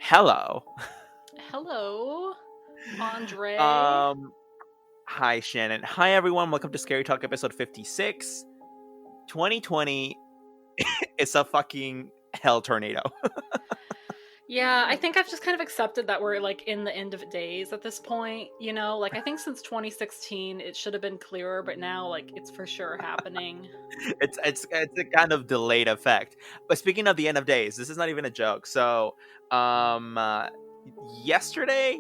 Hello. Hello, Andre. Um, Hi Shannon. Hi everyone. Welcome to Scary Talk episode 56. 2020 is a fucking hell tornado. Yeah, I think I've just kind of accepted that we're like in the end of days at this point. Like I think since 2016 it should have been clearer, but now like it's for sure happening. It's a kind of delayed effect. But speaking of the end of days, this is not even a joke. So, um uh, yesterday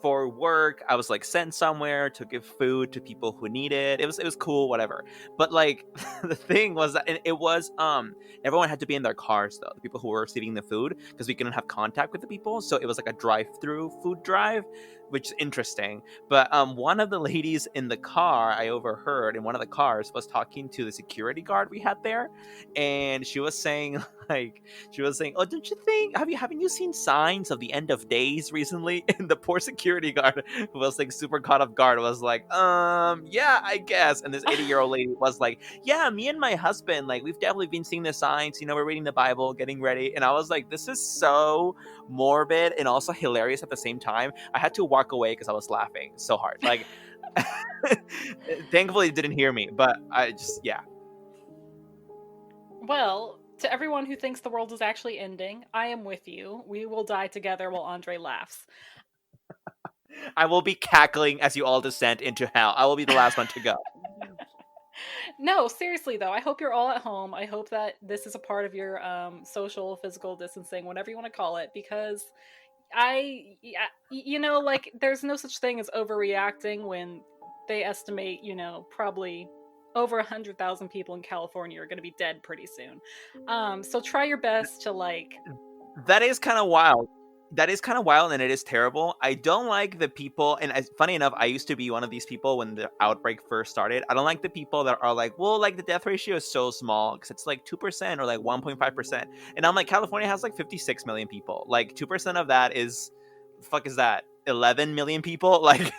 for work, I was like sent somewhere to give food to people who need it. It was cool, whatever. But like the thing was that it was everyone had to be in their cars though. The people who were receiving the food, because we couldn't have contact with the people. So it was like a drive-through food drive, which is interesting. But one of the ladies in the car, I overheard in one of the cars, was talking to the security guard we had there, and she was saying like "Oh, don't you think haven't you seen signs of the end of days recently?" And the poor security guard, who was like super caught off guard, was like, yeah, I guess. And this 80-year-old lady was like, "Yeah, me and my husband, like, we've definitely been seeing the signs. We're reading the Bible, getting ready." And I was like, this is so morbid and also hilarious at the same time. I had to walk away because I was laughing so hard. Like, thankfully, it didn't hear me, but I just, yeah. Well, to everyone who thinks the world is actually ending, I am with you. We will die together while Andre laughs. I will be cackling as you all descend into hell. I will be the last one to go. No, seriously though, I hope you're all at home. I hope that this is a part of your social, physical distancing, whatever you want to call it, because like there's no such thing as overreacting when they estimate, probably over 100,000 people in California are going to be dead pretty soon. So try your best to like. That is kind of wild. That is kind of wild, and it is terrible. I don't like the people, and funny enough, I used to be one of these people when the outbreak first started. I don't like the people that are like, well, like the death ratio is so small because it's like 2% or like 1.5%. And I'm like, California has like 56 million people. Like 2% of that is, the fuck is that? 11 million people? Like,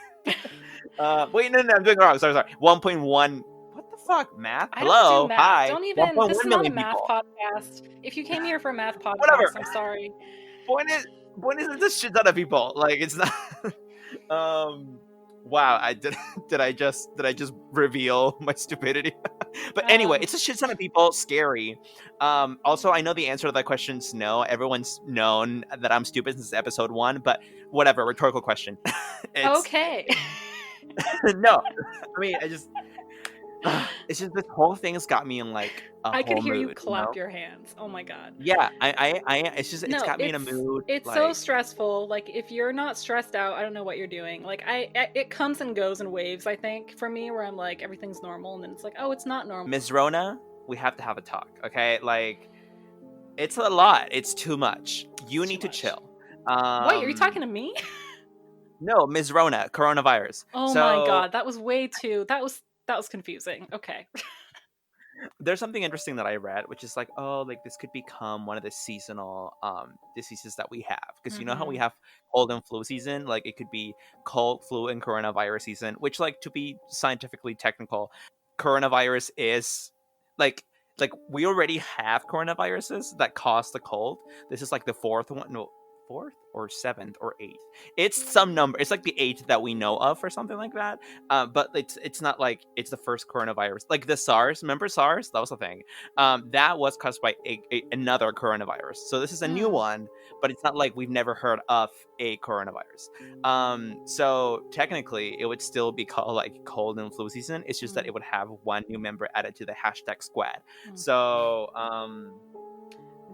wait, no, I'm doing it wrong. Sorry. 1.1. What the fuck, math? I don't do Hello, math. hi. Don't even. This 1.1 is not a million math people. podcast. If you came here for a math podcast, Whatever. I'm sorry. Point is, it's a shit ton of people. Like, it's not. um. Wow, I did. Did I just reveal my stupidity? But anyway, it's a shit ton of people. Scary. Also, I know the answer to that question is no. Everyone's known that I'm stupid since episode 1. But whatever. Rhetorical question. It's Okay. no. I mean, it's just this whole thing has got me in like a I could whole hear you mood. clap your hands. Oh my god. Yeah, it's just it's No, got me in a mood. it's so Like, stressful. Like if you're not stressed out, I don't know what you're doing. Like it comes and goes in waves, I think, for me, where I'm like everything's normal and then it's like, oh, it's not normal. Ms. Rona, we have to have a talk, okay? Like, it's a lot. It's too much. You It's need too to much. chill. Wait, are you talking to me? No, Ms. Rona, coronavirus. Oh my So god, that was way too that was confusing. Okay. there's something interesting that I read, which is like, oh, like this could become one of the seasonal diseases that we have. Because you know how we have cold and flu season? Like it could be cold, flu, and coronavirus season, which, like, to be scientifically technical, coronavirus is like we already have coronaviruses that cause the cold. This is like the fourth one. No, fourth or seventh or eighth. It's some number. It's like the eighth that we know of or something like that. But it's not like it's the first coronavirus. Like the SARS, remember SARS? That was the thing. That was caused by another coronavirus. So this is a new one, but it's not like we've never heard of a coronavirus. So technically, it would still be called like cold and flu season. It's just that it would have one new member added to the hashtag squad. So,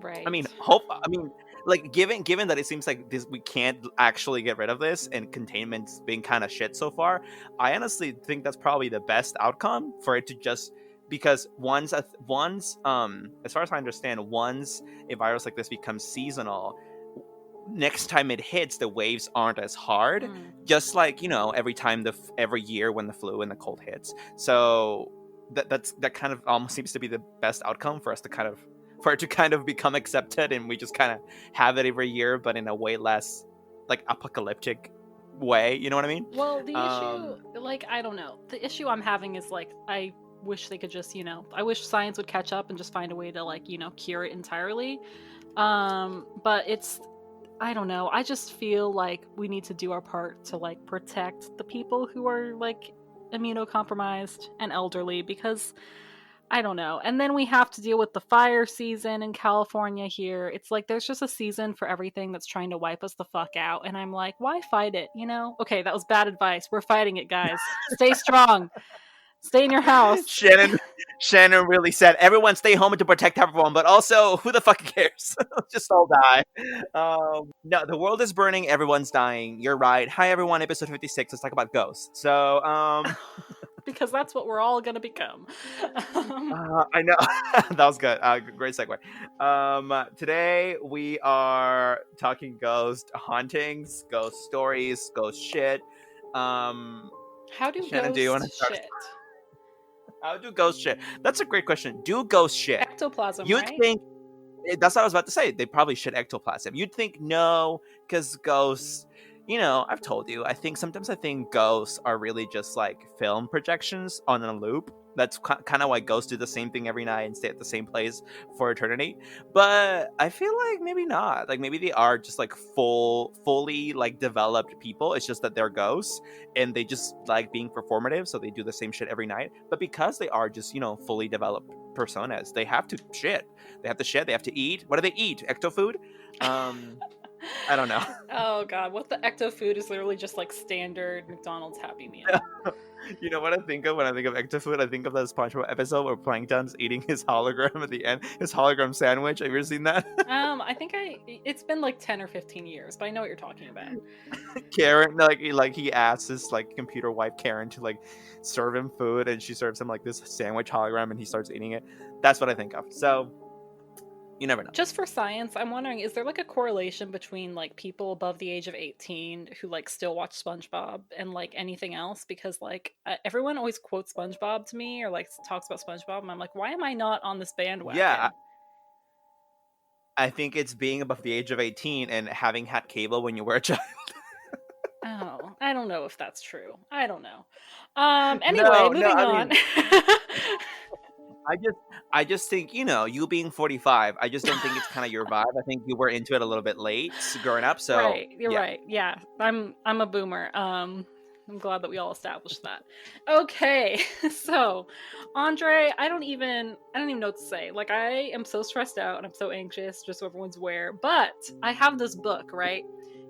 right. I mean, like given that it seems like this, we can't actually get rid of this, and containment's been kind of shit so far, I honestly think that's probably the best outcome for it to just, because once as far as I understand, once a virus like this becomes seasonal, next time it hits, the waves aren't as hard, just like every year when the flu and the cold hits. So that kind of almost seems to be the best outcome for us to for it to kind of become accepted, and we just kind of have it every year, but in a way less like apocalyptic way. You know what I mean? Well, the issue, like, I don't know. The issue I'm having is like, I wish they could just, I wish science would catch up and just find a way to, like, cure it entirely. But I don't know. I just feel like we need to do our part to like protect the people who are like immunocompromised and elderly, because I don't know. And then we have to deal with the fire season in California here. It's like there's just a season for everything that's trying to wipe us the fuck out. And I'm like, why fight it? You know? Okay, that was bad advice. We're fighting it, guys. Stay strong. Stay in your house. Shannon really said, everyone stay home to protect everyone, but also, who the fuck cares? Just all die. No, the world is burning, everyone's dying. You're right. Hi, everyone. Episode 56. Let's talk about ghosts. So, because that's what we're all gonna become. I know. That was good. Great segue. Today we are talking ghost hauntings, ghost stories, ghost shit. How do Shannon, do you want to ghosts start? shit? How do ghosts shit? That's a great question. Do ghosts shit? Ectoplasm, You'd right? think that's what I was about to say. They probably shit ectoplasm. You'd think no, because ghosts. I've told you. I think ghosts are really just like film projections on a loop. That's kind of why ghosts do the same thing every night and stay at the same place for eternity. But I feel like maybe not. Like maybe they are just like fully like developed people. It's just that they're ghosts and they just like being performative, so they do the same shit every night. But because they are just fully developed personas, they have to shit. They have to shit. They have to eat. What do they eat? Ecto food. I don't know. Oh god, what the ecto food is literally just like standard McDonald's Happy Meal. You know what I think of when I think of ectofood? I think of that SpongeBob episode where Plankton's eating his hologram at the end, his hologram sandwich. Have you ever seen that? I think it's been like 10 or 15 years, but I know what you're talking about. Karen, like he asks his like computer wife Karen to like serve him food, and she serves him like this sandwich hologram, and he starts eating it. That's what I think of. So you never know. Just for science, I'm wondering, is there like a correlation between like people above the age of 18 who like still watch SpongeBob and like anything else? Because like everyone always quotes SpongeBob to me or like talks about SpongeBob, and I'm like, why am I not on this bandwagon? Yeah, I think it's being above the age of 18 and having had cable when you were a child. Oh, I don't know if that's true. I don't know. Anyway, moving on. I just think, you being 45, I just don't think it's kind of your vibe. I think you were into it a little bit late growing up. So right, you're right. Yeah, I'm a boomer. I'm glad that we all established that. Okay, so Andre, I don't even know what to say. Like, I am so stressed out and I'm so anxious, just so everyone's aware. But I have this book, right?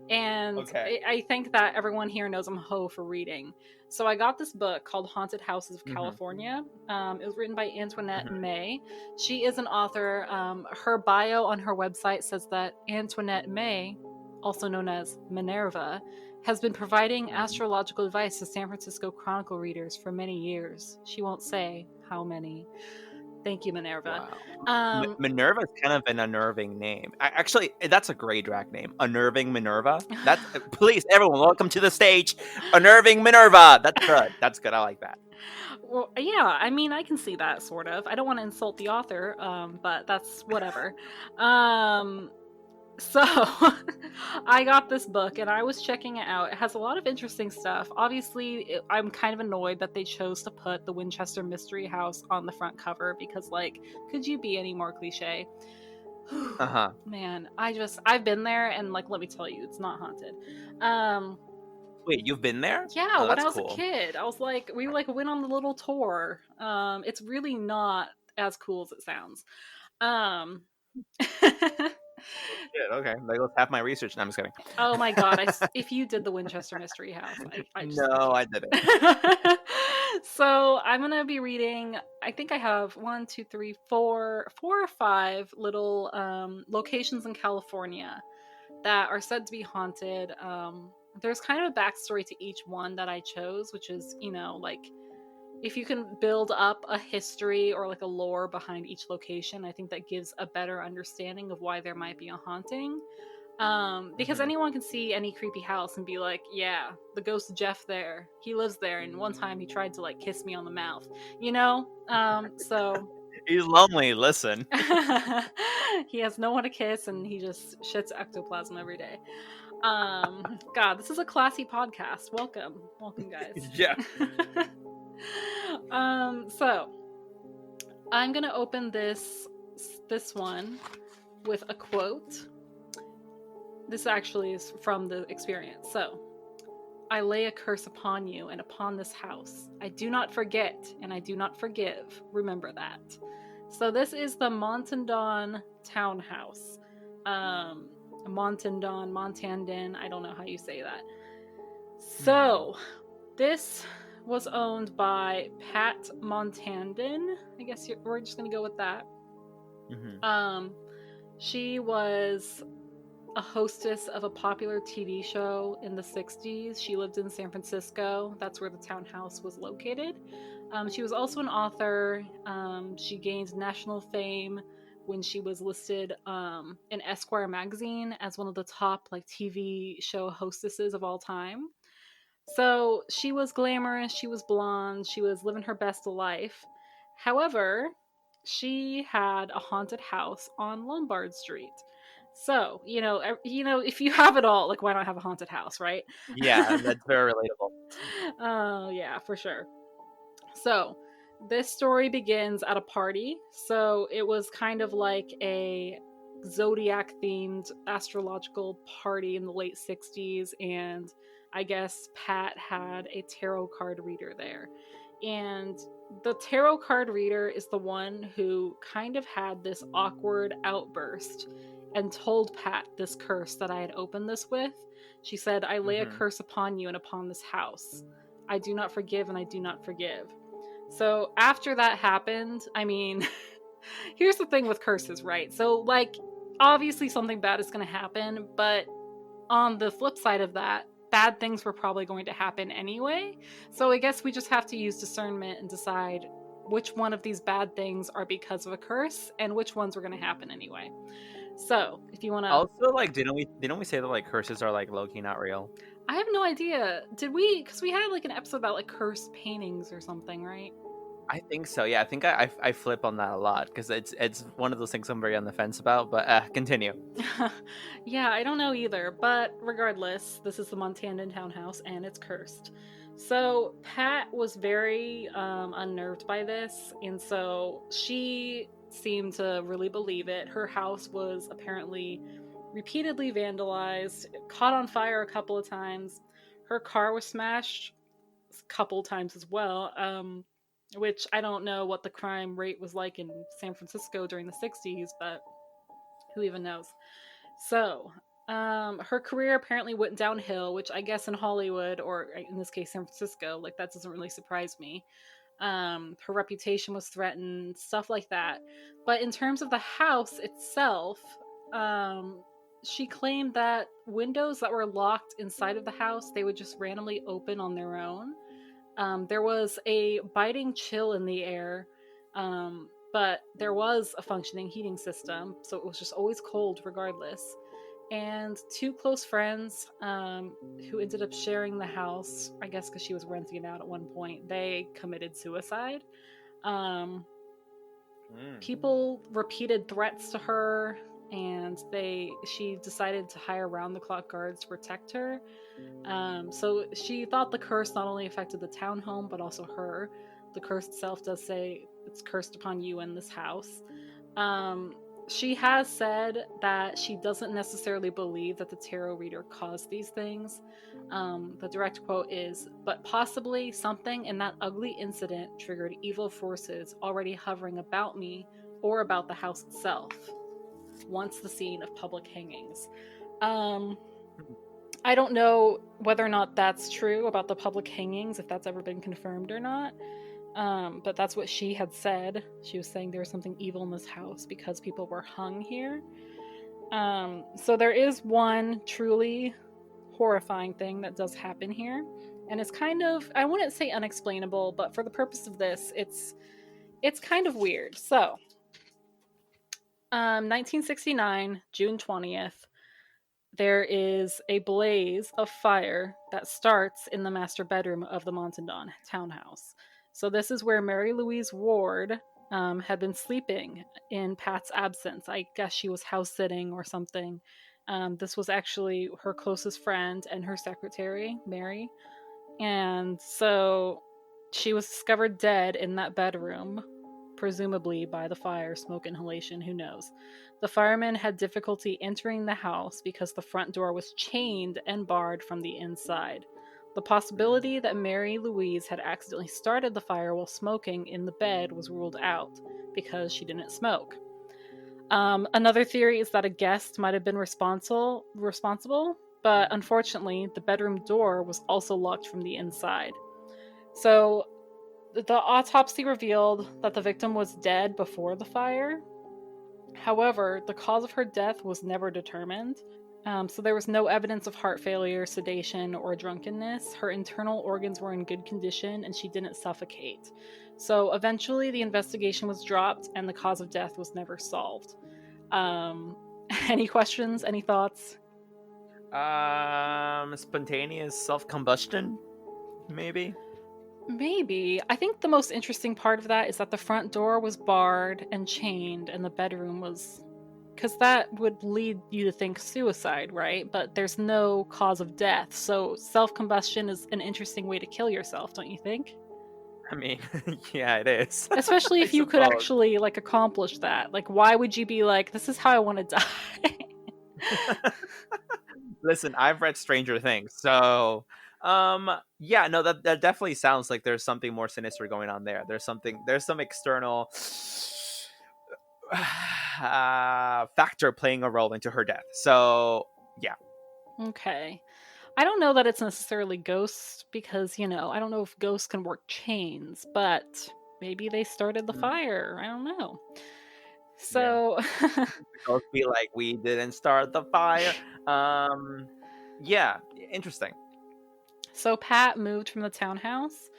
And okay. I think that everyone here knows I'm a hoe for reading. So I got this book called Haunted Houses of California. It was written by Antoinette May. She is an author. Her bio on her website says that Antoinette May, also known as Minerva, has been providing astrological advice to San Francisco Chronicle readers for many years. She won't say how many. Thank you, Minerva. Wow. Minerva is kind of an unnerving name. Actually, that's a great drag name. Unnerving Minerva. Please, everyone, welcome to the stage. Unnerving Minerva. That's good. That's good. I like that. Well, yeah, I mean, I can see that, sort of. I don't want to insult the author, but that's whatever. So I got this book and I was checking it out. It has a lot of interesting stuff. Obviously, I'm kind of annoyed that they chose to put the Winchester Mystery House on the front cover because, like, could you be any more cliche? Man, I've been there and, like, let me tell you, it's not haunted. Wait, you've been there? Yeah, when I was a kid. I was like, we like went on the little tour. It's really not as cool as it sounds. Okay, let's have my research. No, I'm just kidding. Oh my god! If you did the Winchester Mystery House, I didn't. So I'm gonna be reading. I think I have 1, 2, 3, 4 or 5 little locations in California that are said to be haunted. There's kind of a backstory to each one that I chose, which is, like, if you can build up a history or like a lore behind each location, I think that gives a better understanding of why there might be a haunting. Because anyone can see any creepy house and be like, yeah, the ghost of Jeff there, he lives there, and one time he tried to like kiss me on the mouth, so he's lonely. Listen. He has no one to kiss and he just shits ectoplasm every day. God, this is a classy podcast. Welcome guys. Yeah. So I'm gonna open this one. with a quote. This actually is from the experience. So, I lay a curse upon you and upon this house. I do not forget and I do not forgive. Remember that. So this is the Montandon townhouse. Montandon, I don't know how you say that. So this was owned by Pat Montandon. I guess we're just gonna go with that. She was a hostess of a popular TV show in the 60s. She lived in San Francisco. That's where the townhouse was located. She was also an author. She gained national fame when she was listed in Esquire magazine as one of the top like TV show hostesses of all time. So she was glamorous, she was blonde, she was living her best life. However, she had a haunted house on Lombard Street. So, if you have it all, like, why not have a haunted house, right? Yeah, that's very relatable. Oh, yeah, for sure. So, this story begins at a party. So, it was kind of like a zodiac themed astrological party in the late 60s. And I guess Pat had a tarot card reader there. And the tarot card reader is the one who kind of had this awkward outburst and told Pat this curse that I had opened this with. She said, I lay a curse upon you and upon this house. I do not forgive and I do not forgive. So after that happened, I mean, here's the thing with curses, right? So, like, obviously something bad is going to happen, but on the flip side of that, bad things were probably going to happen anyway. So I guess we just have to use discernment and decide which one of these bad things are because of a curse and which ones were going to happen anyway. So, if you want to... Also, like, didn't we say that, like, curses are, like, low-key not real? I have no idea. Did we? Because we had, like, an episode about, like, cursed paintings or something, right? I think so. Yeah, I think I flip on that a lot because it's one of those things I'm very on the fence about. But continue. Yeah, I don't know either. But regardless, this is the Montandon townhouse and it's cursed. So Pat was very unnerved by this, and so she seemed to really believe it. Her house was apparently repeatedly vandalized, caught on fire a couple of times. Her car was smashed a couple times as well. Which I don't know what the crime rate was like in San Francisco during the 60s, but who even knows? So, her career apparently went downhill, which I guess in Hollywood, or in this case, San Francisco, like, that doesn't really surprise me. Her reputation was threatened, stuff like that. But in terms of the house itself, she claimed that windows that were locked inside of the house, they would just randomly open on their own. There was a biting chill in the air, but there was a functioning heating system, so it was just always cold regardless. And two close friends who ended up sharing the house, I guess because she was renting it out at one point, they committed suicide. People repeated threats to her, and she decided to hire round-the-clock guards to protect her. So she thought the curse not only affected the townhome, but also her. The curse itself does say it's cursed upon you in this house. She has said that she doesn't necessarily believe that the tarot reader caused these things. The direct quote is, but possibly something in that ugly incident triggered evil forces already hovering about me or about the house itself, once the scene of public hangings. I don't know whether or not that's true about the public hangings, if that's ever been confirmed or not. But that's what she had said. She was saying there was something evil in this house because people were hung here. So there is one truly horrifying thing that does happen here. And it's kind of, I wouldn't say unexplainable, but for the purpose of this, it's kind of weird. So, 1969, June 20th, there is a blaze of fire that starts in the master bedroom of the Montandon townhouse. So this is where Mary Louise Ward had been sleeping in Pat's absence. I guess she was house sitting or something. This was actually her closest friend and her secretary, Mary. And so she was discovered dead in that bedroom. presumably by the fire, smoke inhalation, who knows. The firemen had difficulty entering the house because the front door was chained and barred from the inside. The possibility that Mary Louise had accidentally started the fire while smoking in the bed was ruled out because she didn't smoke. Another theory is that a guest might have been responsible, but unfortunately, the bedroom door was also locked from the inside. So, the autopsy revealed that the victim was dead before the fire. However, the cause of her death was never determined. So there was no evidence of heart failure, sedation, or drunkenness. Her internal organs were in good condition and she didn't suffocate. So eventually the investigation was dropped and the cause of death was never solved. Any questions? Any thoughts? Spontaneous self-combustion, maybe? Maybe. I think the most interesting part of that is that the front door was barred and chained and the bedroom was... Because that would lead you to think suicide, right? But there's no cause of death. So self-combustion is an interesting way to kill yourself, don't you think? I mean, yeah, it is. Especially if you could suppose. actually, like, accomplish that. Like, why would you be like, this is how I want to die? Listen, I've read Stranger Things, so yeah, no, that definitely sounds like there's something more sinister going on there. There's some external factor playing a role into her death. So yeah. Okay. I don't know that it's necessarily ghosts because, I don't know if ghosts can work chains, but maybe they started the fire. I don't know. So, Ghosts be like, we didn't start the fire. Yeah, interesting. So Pat moved from the townhouse,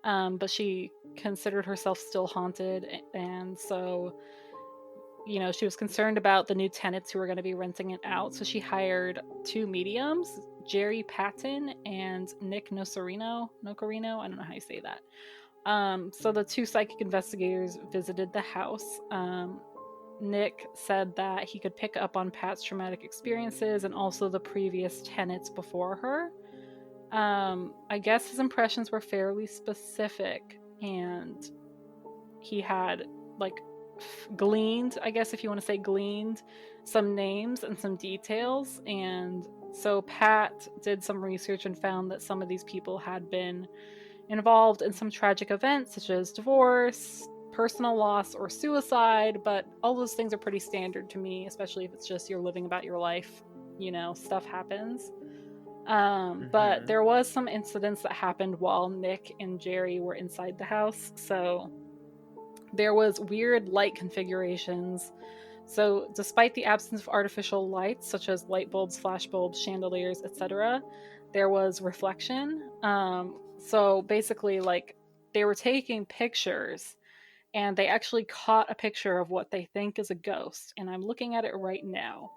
but she considered herself still haunted, and so she was concerned about the new tenants who were going to be renting it out. So she hired two mediums, Jerry Patton and Nick Nocerino. I don't know how you say that. So the two psychic investigators visited the house. Nick said that he could pick up on Pat's traumatic experiences and also the previous tenants before her. I guess his impressions were fairly specific, and he had, like, gleaned, I guess if you want to say gleaned, some names and some details. And so Pat did some research and found that some of these people had been involved in some tragic events such as divorce, personal loss, or suicide, but all those things are pretty standard to me, especially if it's just you're living about your life, stuff happens. But there was some incidents that happened while Nick and Jerry were inside the house. So there was weird light configurations. So despite the absence of artificial lights, such as light bulbs, flash bulbs, chandeliers, etc., there was reflection. So basically, like, they were taking pictures, and they actually caught a picture of what they think is a ghost. And I'm looking at it right now.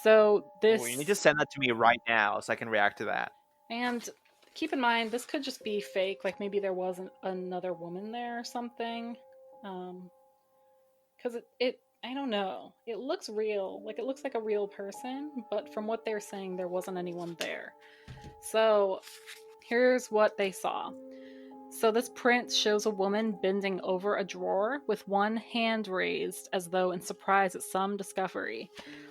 So this... you need to send that to me right now so I can react to that. And keep in mind, this could just be fake. Like, maybe there wasn't another woman there or something. Because I don't know. It looks real. Like, it looks like a real person, but from what they're saying, there wasn't anyone there. So here's what they saw. So this print shows a woman bending over a drawer with one hand raised as though in surprise at some discovery.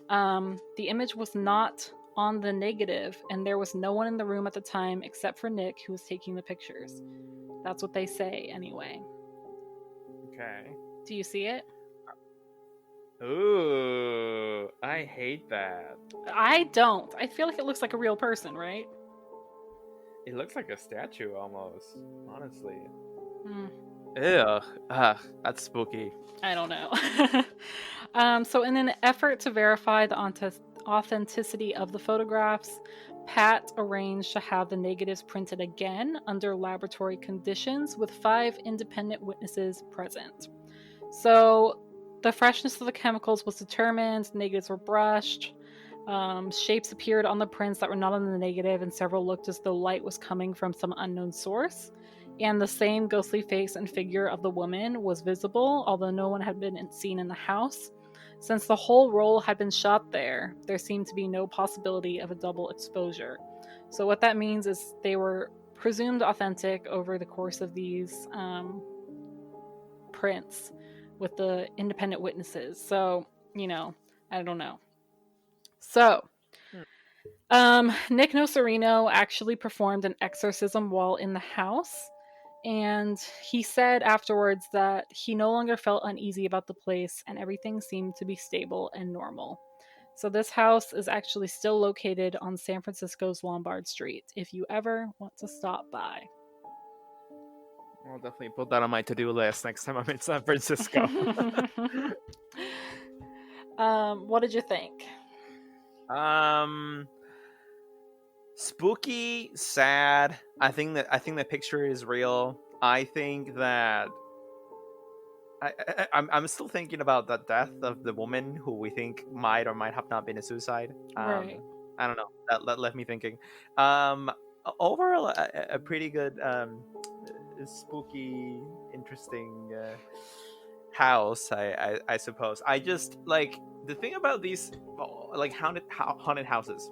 The image was not on the negative, and there was no one in the room at the time except for Nick, who was taking the pictures. That's what they say, anyway. Okay. Do you see it? Ooh, I hate that. I don't. I feel like it looks like a real person, right? It looks like a statue almost, honestly. Ew. That's spooky. I don't know. So in an effort to verify the authenticity of the photographs, Pat arranged to have the negatives printed again under laboratory conditions with 5 independent witnesses present. So the freshness of the chemicals was determined, negatives were brushed, shapes appeared on the prints that were not on the negative, and several looked as though light was coming from some unknown source. And the same ghostly face and figure of the woman was visible, although no one had been seen in the house. Since the whole roll had been shot there seemed to be no possibility of a double exposure. So what that means is they were presumed authentic over the course of these prints. with the independent witnesses. So, I don't know. So, Nick Nocerino actually performed an exorcism while in the house, and he said afterwards that he no longer felt uneasy about the place and everything seemed to be stable and normal. So, this house is actually still located on San Francisco's Lombard Street if you ever want to stop by. I'll definitely put that on my to-do list next time I'm in San Francisco. What did you think? Spooky, sad. I think the picture is real. I think that I'm still thinking about the death of the woman who we think might or might have not been a suicide. Right. I don't know. That left me thinking. Overall, a pretty good, spooky, interesting house. I suppose. I just like the thing about these like haunted houses.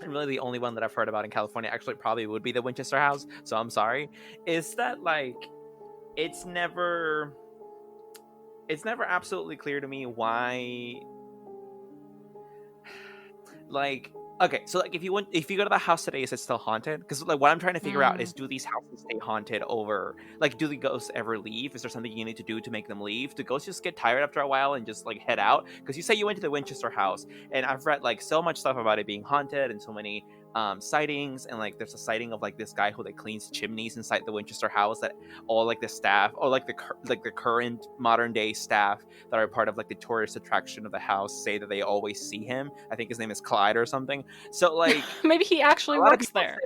And really, the only one that I've heard about in California actually probably would be the Winchester House. So I'm sorry. Is that like it's never absolutely clear to me why, like, okay, so like if you go to the house today, is it still haunted? Because like what I'm trying to figure out is, do these houses stay haunted over, like, do the ghosts ever leave? Is there something you need to do to make them leave? Do ghosts just get tired after a while and just like head out? Because you say you went to the Winchester House, and I've read like so much stuff about it being haunted and so many sightings, and like there's a sighting of like this guy who like cleans chimneys inside the Winchester House, that all like the staff, or like the current modern day staff that are part of like the tourist attraction of the house, say that they always see him. I think his name is Clyde or something. So like maybe he actually works there.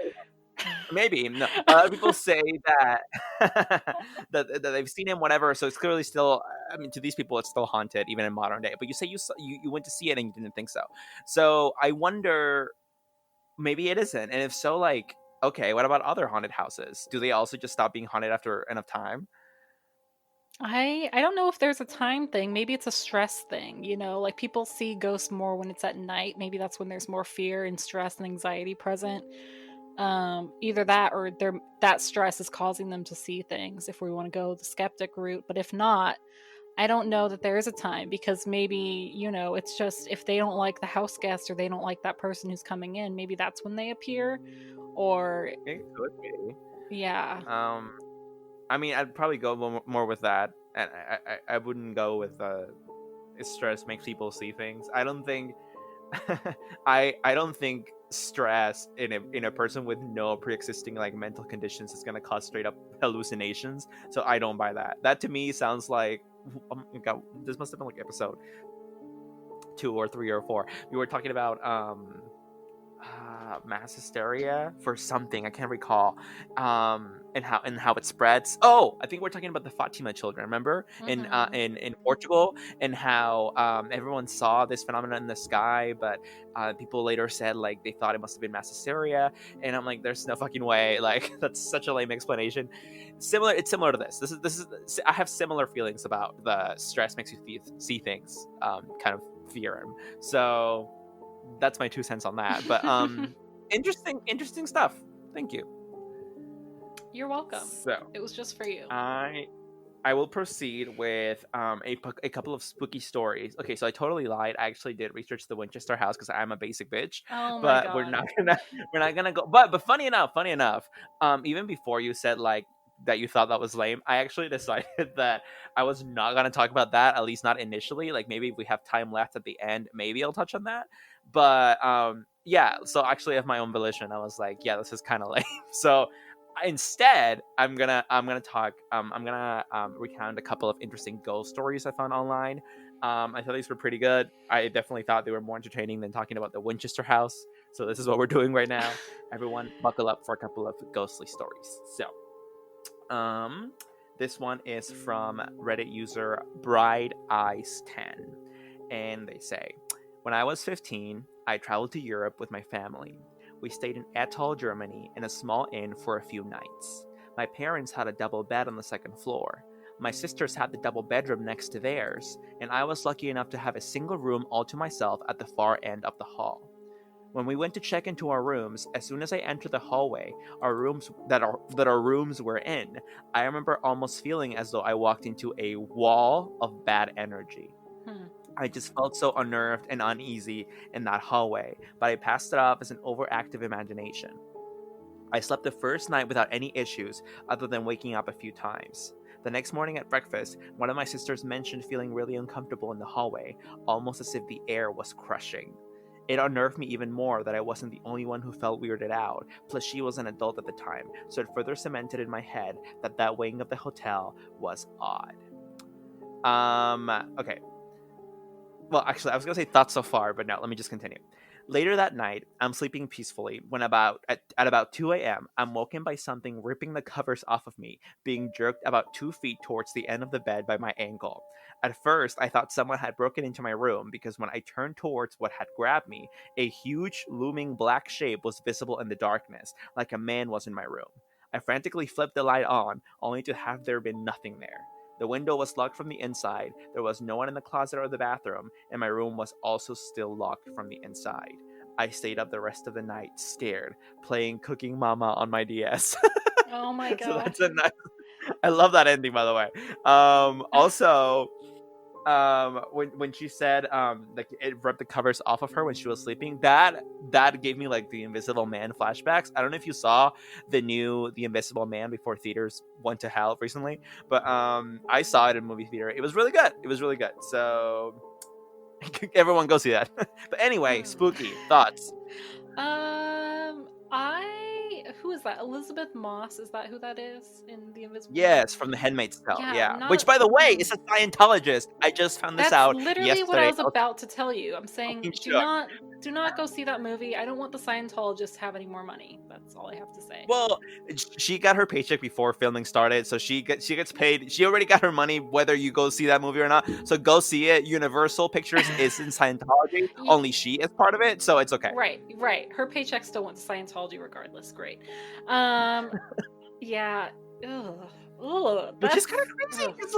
Maybe no. A lot of people say that that they've seen him, whatever. So it's clearly still. I mean, to these people, it's still haunted even in modern day. But you say you went to see it and you didn't think so. So I wonder, maybe it isn't. And if so, like, okay, what about other haunted houses? Do they also just stop being haunted after enough time? I don't know if there's a time thing. Maybe it's a stress thing, like people see ghosts more when it's at night. Maybe that's when there's more fear and stress and anxiety present. Either that or that stress is causing them to see things, if we want to go the skeptic route. But if not, I don't know that there is a time, because maybe, it's just if they don't like the house guest or they don't like that person who's coming in, maybe that's when they appear. Or It could be. Yeah. I mean, I'd probably go more with that, and I wouldn't go with stress makes people see things. I don't think I don't think stress in a person with no pre-existing like mental conditions is gonna cause straight up hallucinations. So I don't buy that. That to me sounds like, God, this must have been like episode 2 or 3 or 4. We were talking about mass hysteria for something I can't recall, and how it spreads. Oh, I think we're talking about the Fatima children, remember? In Portugal, and how everyone saw this phenomenon in the sky, but people later said like they thought it must have been mass hysteria, and I'm like, there's no fucking way. Like, that's such a lame explanation. It's similar to this. This is I have similar feelings about the stress makes you see things kind of theorem. So that's my 2 cents on that. But interesting stuff. Thank you. You're welcome. So it was just for you. I will proceed with a couple of spooky stories. Okay, so I totally lied. I actually did research the Winchester House because I'm a basic bitch. Oh my but God. we're not gonna go. But funny enough, even before you said like that you thought that was lame, I actually decided that I was not gonna talk about that, at least not initially. Like, maybe if we have time left at the end, maybe I'll touch on that. But yeah, so actually of my own volition, I was like, yeah, this is kind of lame. So instead, I'm gonna recount a couple of interesting ghost stories I found online. I thought these were pretty good. I definitely thought they were more entertaining than talking about the Winchester House. So this is what we're doing right now. Everyone, buckle up for a couple of ghostly stories. So, this one is from Reddit user Bride Eyes 10, and they say, when I was 15, I traveled to Europe with my family. We stayed in Atoll, Germany, in a small inn for a few nights. My parents had a double bed on the second floor. My sisters had the double bedroom next to theirs, and I was lucky enough to have a single room all to myself at the far end of the hall. When we went to check into our rooms, as soon as I entered the hallway, our rooms were in, I remember almost feeling as though I walked into a wall of bad energy. Hmm. I just felt so unnerved and uneasy in that hallway, but I passed it off as an overactive imagination. I slept the first night without any issues other than waking up a few times. The next morning at breakfast, one of my sisters mentioned feeling really uncomfortable in the hallway, almost as if the air was crushing. It unnerved me even more that I wasn't the only one who felt weirded out, plus she was an adult at the time, so it further cemented in my head that that wing of the hotel was odd. Okay. Well, actually, I was gonna say thoughts so far, but no, let me just continue. Later that night, I'm sleeping peacefully when at about 2 a.m., I'm woken by something ripping the covers off of me, being jerked about 2 feet towards the end of the bed by my ankle. At first, I thought someone had broken into my room because when I turned towards what had grabbed me, a huge, looming black shape was visible in the darkness, like a man was in my room. I frantically flipped the light on, only to have there been nothing there. The window was locked from the inside, there was no one in the closet or the bathroom, and my room was also still locked from the inside. I stayed up the rest of the night, scared, playing Cooking Mama on my DS. Oh my So god. that's a nice. I love that ending, by the way. Also, when she said like it ripped the covers off of her when she was sleeping, that gave me like the Invisible Man flashbacks. I don't know if you saw the Invisible Man before theaters went to hell recently, but I saw it in movie theater. It was really good. It was really good. So everyone go see that. But anyway, spooky thoughts. Who is that? Elizabeth Moss, is that who that is in The Invisible Man? Yes, from The Handmaid's Tale. Yeah, Yeah, not which a, by the way is a Scientologist. I just found this that's out literally what I yesterday. was about to tell you. I'm saying Fucking shook. do not go see that movie. I don't want the Scientologists to have any more money. That's all I have to say. Well, she got her paycheck before filming started, so she gets paid. She already got her money whether you go see that movie or not. So go see it. Universal Pictures is in Scientology. Only she is part of it, so it's okay. Right, right. Her paycheck still went to Scientology regardless. Great. Um, yeah. Ugh. Ugh. Which is That's kind of crazy ugh. because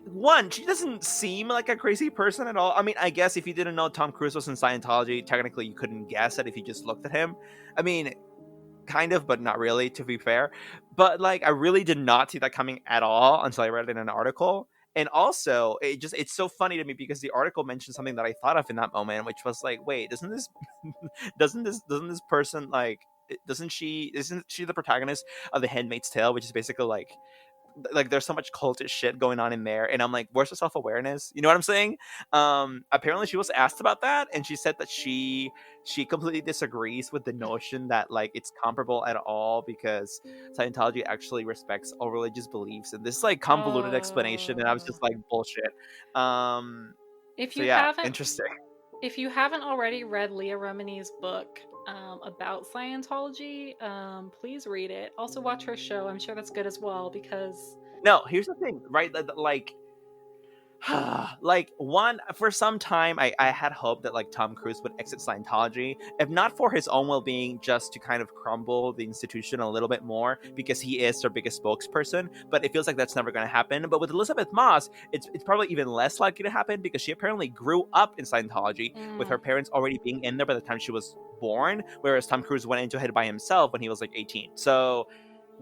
one, she doesn't seem like a crazy person at all. I mean, I guess if you didn't know Tom Cruise was in Scientology, technically you couldn't guess it if you just looked at him. I mean, kind of, but not really, to be fair. But like, I really did not see that coming at all until I read it in an article. And also, it's so funny to me because the article mentioned something that I thought of in that moment, which was like, wait, doesn't this doesn't this person like isn't she the protagonist of The Handmaid's Tale, which is basically like there's so much cultish shit going on in there, and I'm like, where's the self-awareness? You know what I'm saying? Apparently she was asked about that, and she said that she completely disagrees with the notion that like it's comparable at all, because Scientology actually respects all religious beliefs, and this like convoluted explanation, and I was just like, bullshit. If So you yeah, haven't interesting. if you haven't already read Leah Remini's book about Scientology, please read it. Also watch her show. I'm sure that's good as well because No, here's the thing, right? Like like one, for some time I had hope that like Tom Cruise would exit Scientology, if not for his own well-being, just to kind of crumble the institution a little bit more, because he is their biggest spokesperson. But it feels like that's never going to happen. But with Elizabeth Moss, it's probably even less likely to happen, because she apparently grew up in Scientology with her parents already being in there by the time she was born, whereas Tom Cruise went into it by himself when he was like 18. So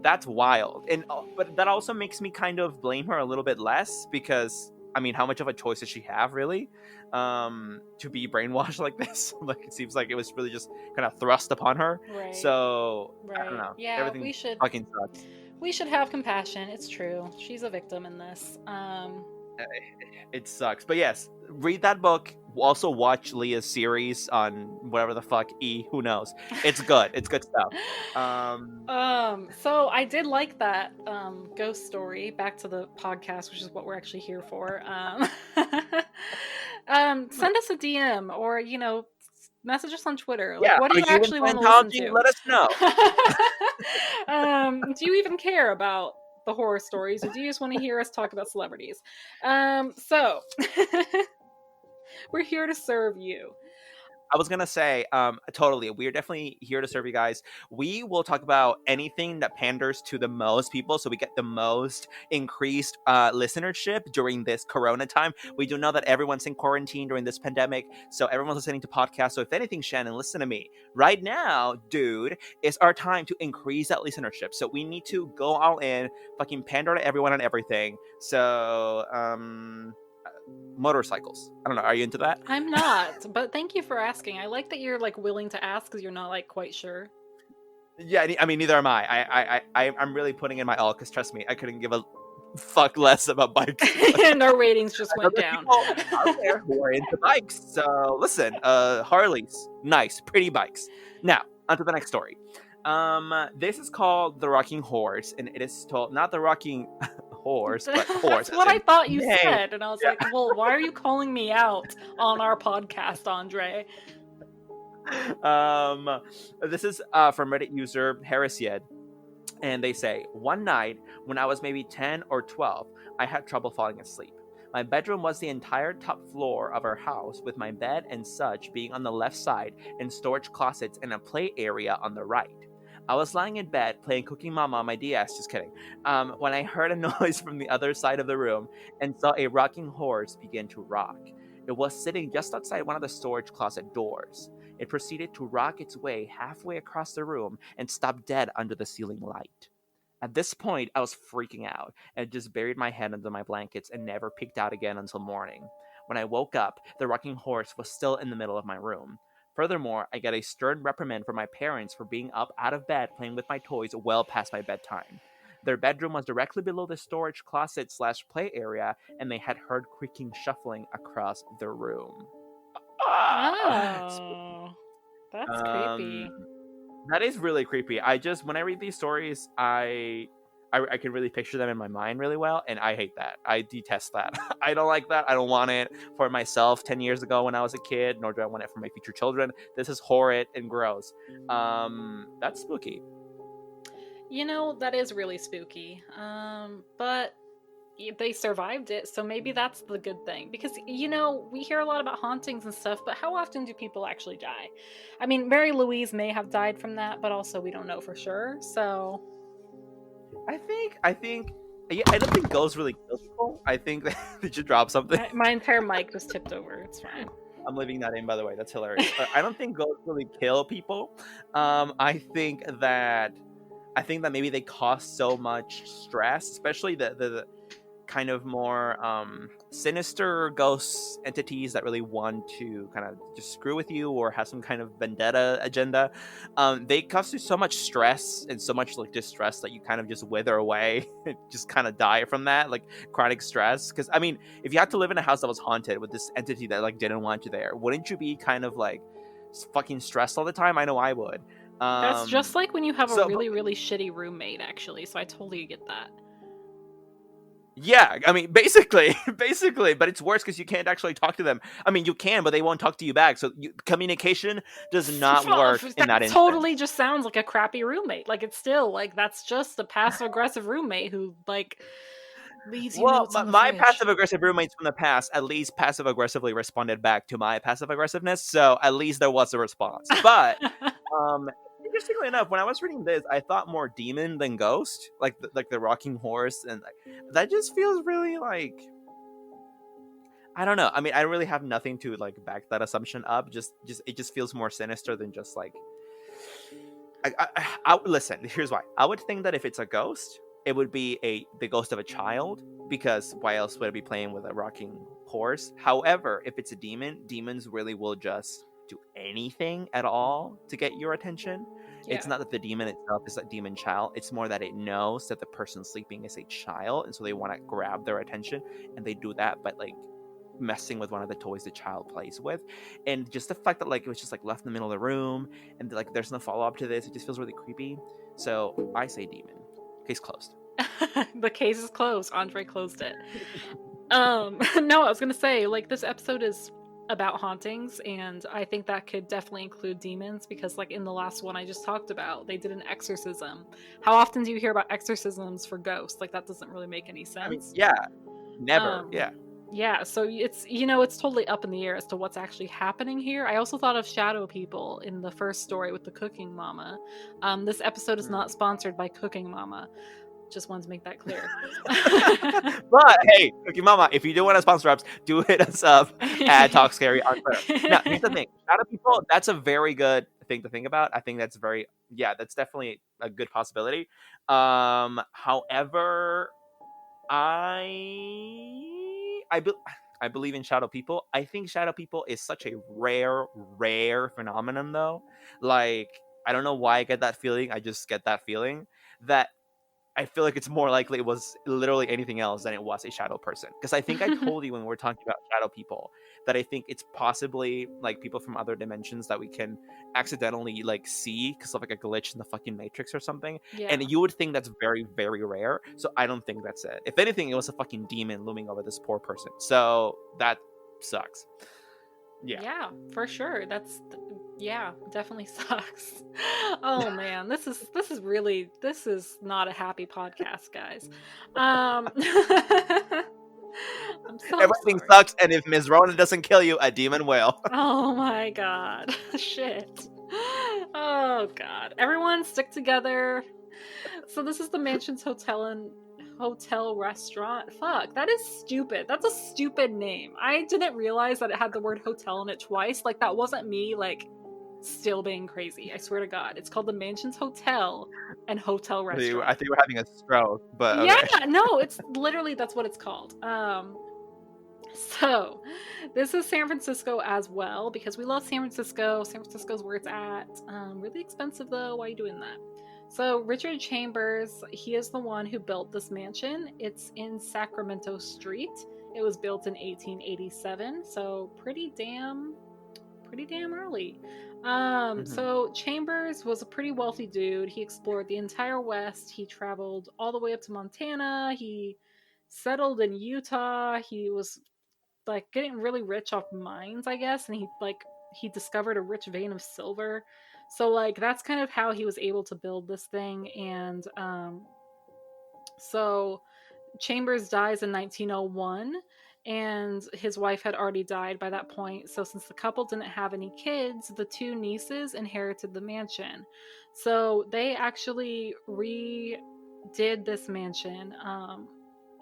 that's wild. And but that also makes me kind of blame her a little bit less, because I mean, how much of a choice does she have, really, to be brainwashed like this? Like, it seems like it was really just kind of thrust upon her. right, So I don't right. know. Yeah, Everything fucking sucks. we should have compassion. It's true. She's a victim in this. It sucks. But yes, read that book. Also watch Leah's series on whatever the fuck who knows. It's good. It's good stuff. So I did like that ghost story. Back to the podcast, which is what we're actually here for. Send us a DM, or message us on Twitter. Like, Yeah, what do you are you in actually want to listen Scientology? to? Let us know. Do you even care about the horror stories, or do you just want to hear us talk about celebrities? So we're here to serve you. I was gonna say, totally. We're definitely here to serve you guys. We will talk about anything that panders to the most people, so we get the most increased listenership during this Corona time. We do know that everyone's in quarantine during this pandemic, so everyone's listening to podcasts. So if anything, Shannon, listen to me right now, dude. It's our time to increase that listenership. So we need to go all in, fucking pander to everyone and everything. So, motorcycles. I don't know. Are you into that? I'm not, but thank you for asking. I like that you're like willing to ask because you're not like quite sure. Yeah, I mean, neither am I. I'm really putting in my all because trust me, I couldn't give a fuck less about bikes. And our ratings just I know went there down. are people out there who are into bikes. So listen, Harleys, nice, pretty bikes. Now, onto the next story. This is called The Rocking Horse, and it is told not the rocking horse, but horse. That's what I thought you May. said, and I was like, well, why are you calling me out on our podcast, Andre? This is from Reddit user Heresied, and they say, one night when I was maybe 10 or 12, I had trouble falling asleep. My bedroom was the entire top floor of our house, with my bed and such being on the left side and storage closets and a play area on the right. I was lying in bed playing Cooking Mama on my DS, just kidding, when I heard a noise from the other side of the room and saw a rocking horse begin to rock. It was sitting just outside one of the storage closet doors. It proceeded to rock its way halfway across the room and stopped dead under the ceiling light. At this point, I was freaking out and just buried my head under my blankets and never peeked out again until morning. When I woke up, the rocking horse was still in the middle of my room. Furthermore, I got a stern reprimand from my parents for being up out of bed playing with my toys well past my bedtime. Their bedroom was directly below the storage closet / play area, and they had heard creaking shuffling across the room. Oh, that's creepy. That is really creepy. When I read these stories, I can really picture them in my mind really well, and I hate that. I detest that. I don't like that. I don't want it for myself 10 years ago when I was a kid, nor do I want it for my future children. This is horrid and gross. That's spooky. You know, that is really spooky. But they survived it, so maybe that's the good thing. Because, you know, we hear a lot about hauntings and stuff, but how often do people actually die? I mean, Mary Louise may have died from that, but also we don't know for sure, so... I think yeah, I don't think ghosts really kill people. I think they should drop something. My entire mic just tipped over. It's fine. I'm leaving that in, by the way. That's hilarious. I don't think ghosts really kill people. I think that maybe they cause so much stress, especially the kind of more sinister ghost entities that really want to kind of just screw with you or have some kind of vendetta agenda. They cause you so much stress and so much like distress that you kind of just wither away and just kind of die from that, like chronic stress. Because I mean, if you had to live in a house that was haunted with this entity that like didn't want you there, wouldn't you be kind of like fucking stressed all the time? I know I would. That's just like when you have a really, really shitty roommate, actually. So I totally get that. Yeah, I mean, basically, but it's worse because you can't actually talk to them. I mean, you can, but they won't talk to you back. So communication does not work in that instance. Totally just sounds like a crappy roommate. Like, it's still, like, that's just a passive-aggressive roommate who, like, leaves you notes on the my fridge. passive-aggressive roommates from the past at least passive-aggressively responded back to my passive-aggressiveness, so at least there was a response. But, interestingly enough, when I was reading this, I thought more demon than ghost, like the rocking horse, and like, that just feels really like, I don't know. I mean, I really have nothing to like back that assumption up. Just it just feels more sinister than just like. I listen. Here's why. I would think that if it's a ghost, it would be the ghost of a child, because why else would it be playing with a rocking horse? However, if it's a demon, demons really will just do anything at all to get your attention. Yeah. It's not that the demon itself is a demon child. It's more that it knows that the person sleeping is a child, and so they want to grab their attention, and they do that by like messing with one of the toys the child plays with. And just the fact that like it was just like left in the middle of the room, and like there's no follow-up to this, it just feels really creepy. So I say demon. Case closed. The case is closed. Andre closed it. No, I was gonna say, like, this episode is about hauntings, and I think that could definitely include demons, because like in the last one I just talked about, they did an exorcism. How often do you hear about exorcisms for ghosts? Like, that doesn't really make any sense. I mean, yeah, never. Yeah, Yeah, so it's totally up in the air as to what's actually happening here. I also thought of shadow people in the first story with the cooking mama. This episode is Hmm. not sponsored by Cooking Mama. Just wanted to make that clear. But hey, Cookie Mama, if you do want to sponsor us, do hit us up at Talk Scary on Twitter. Now, here's the thing: shadow people. That's a very good thing to think about. I think that's that's definitely a good possibility. However, I be- I believe in shadow people. I think shadow people is such a rare phenomenon, though. Like, I don't know why I get that feeling. I just get that feeling that I feel like it's more likely it was literally anything else than it was a shadow person. Because I think I told you when we were talking about shadow people that I think it's possibly like people from other dimensions that we can accidentally like see because of like a glitch in the fucking matrix or something. Yeah. And you would think that's very, very rare. So I don't think that's it. If anything, it was a fucking demon looming over this poor person. So that sucks. Yeah. Yeah, for sure. Yeah, definitely sucks. Oh man, this is not a happy podcast, guys. I'm so Everything sorry. sucks, and if Ms. Rona doesn't kill you, a demon will. Oh my god. Shit. Oh god. Everyone stick together. So this is the Mansions Hotel and Hotel Restaurant. Fuck, that is stupid. That's a stupid name. I didn't realize that it had the word hotel in it twice. Like that wasn't me like still being crazy. I swear to god. It's called the Mansions Hotel and Hotel I Restaurant. think you were having a stroke, but Yeah, okay. no, it's literally that's what it's called. So, this is San Francisco as well because we love San Francisco. San Francisco's where it's at. Really expensive though. Why are you doing that? So, Richard Chambers, he is the one who built this mansion. It's in Sacramento Street. It was built in 1887, so pretty damn early. Mhm. So Chambers was a pretty wealthy dude. He explored the entire West. He traveled all the way up to Montana. He settled in Utah. He was like getting really rich off mines, I guess, and he discovered a rich vein of silver. So like that's kind of how he was able to build this thing. And so Chambers dies in 1901, and his wife had already died by that point. So, since the couple didn't have any kids, the two nieces inherited the mansion. So, they actually redid this mansion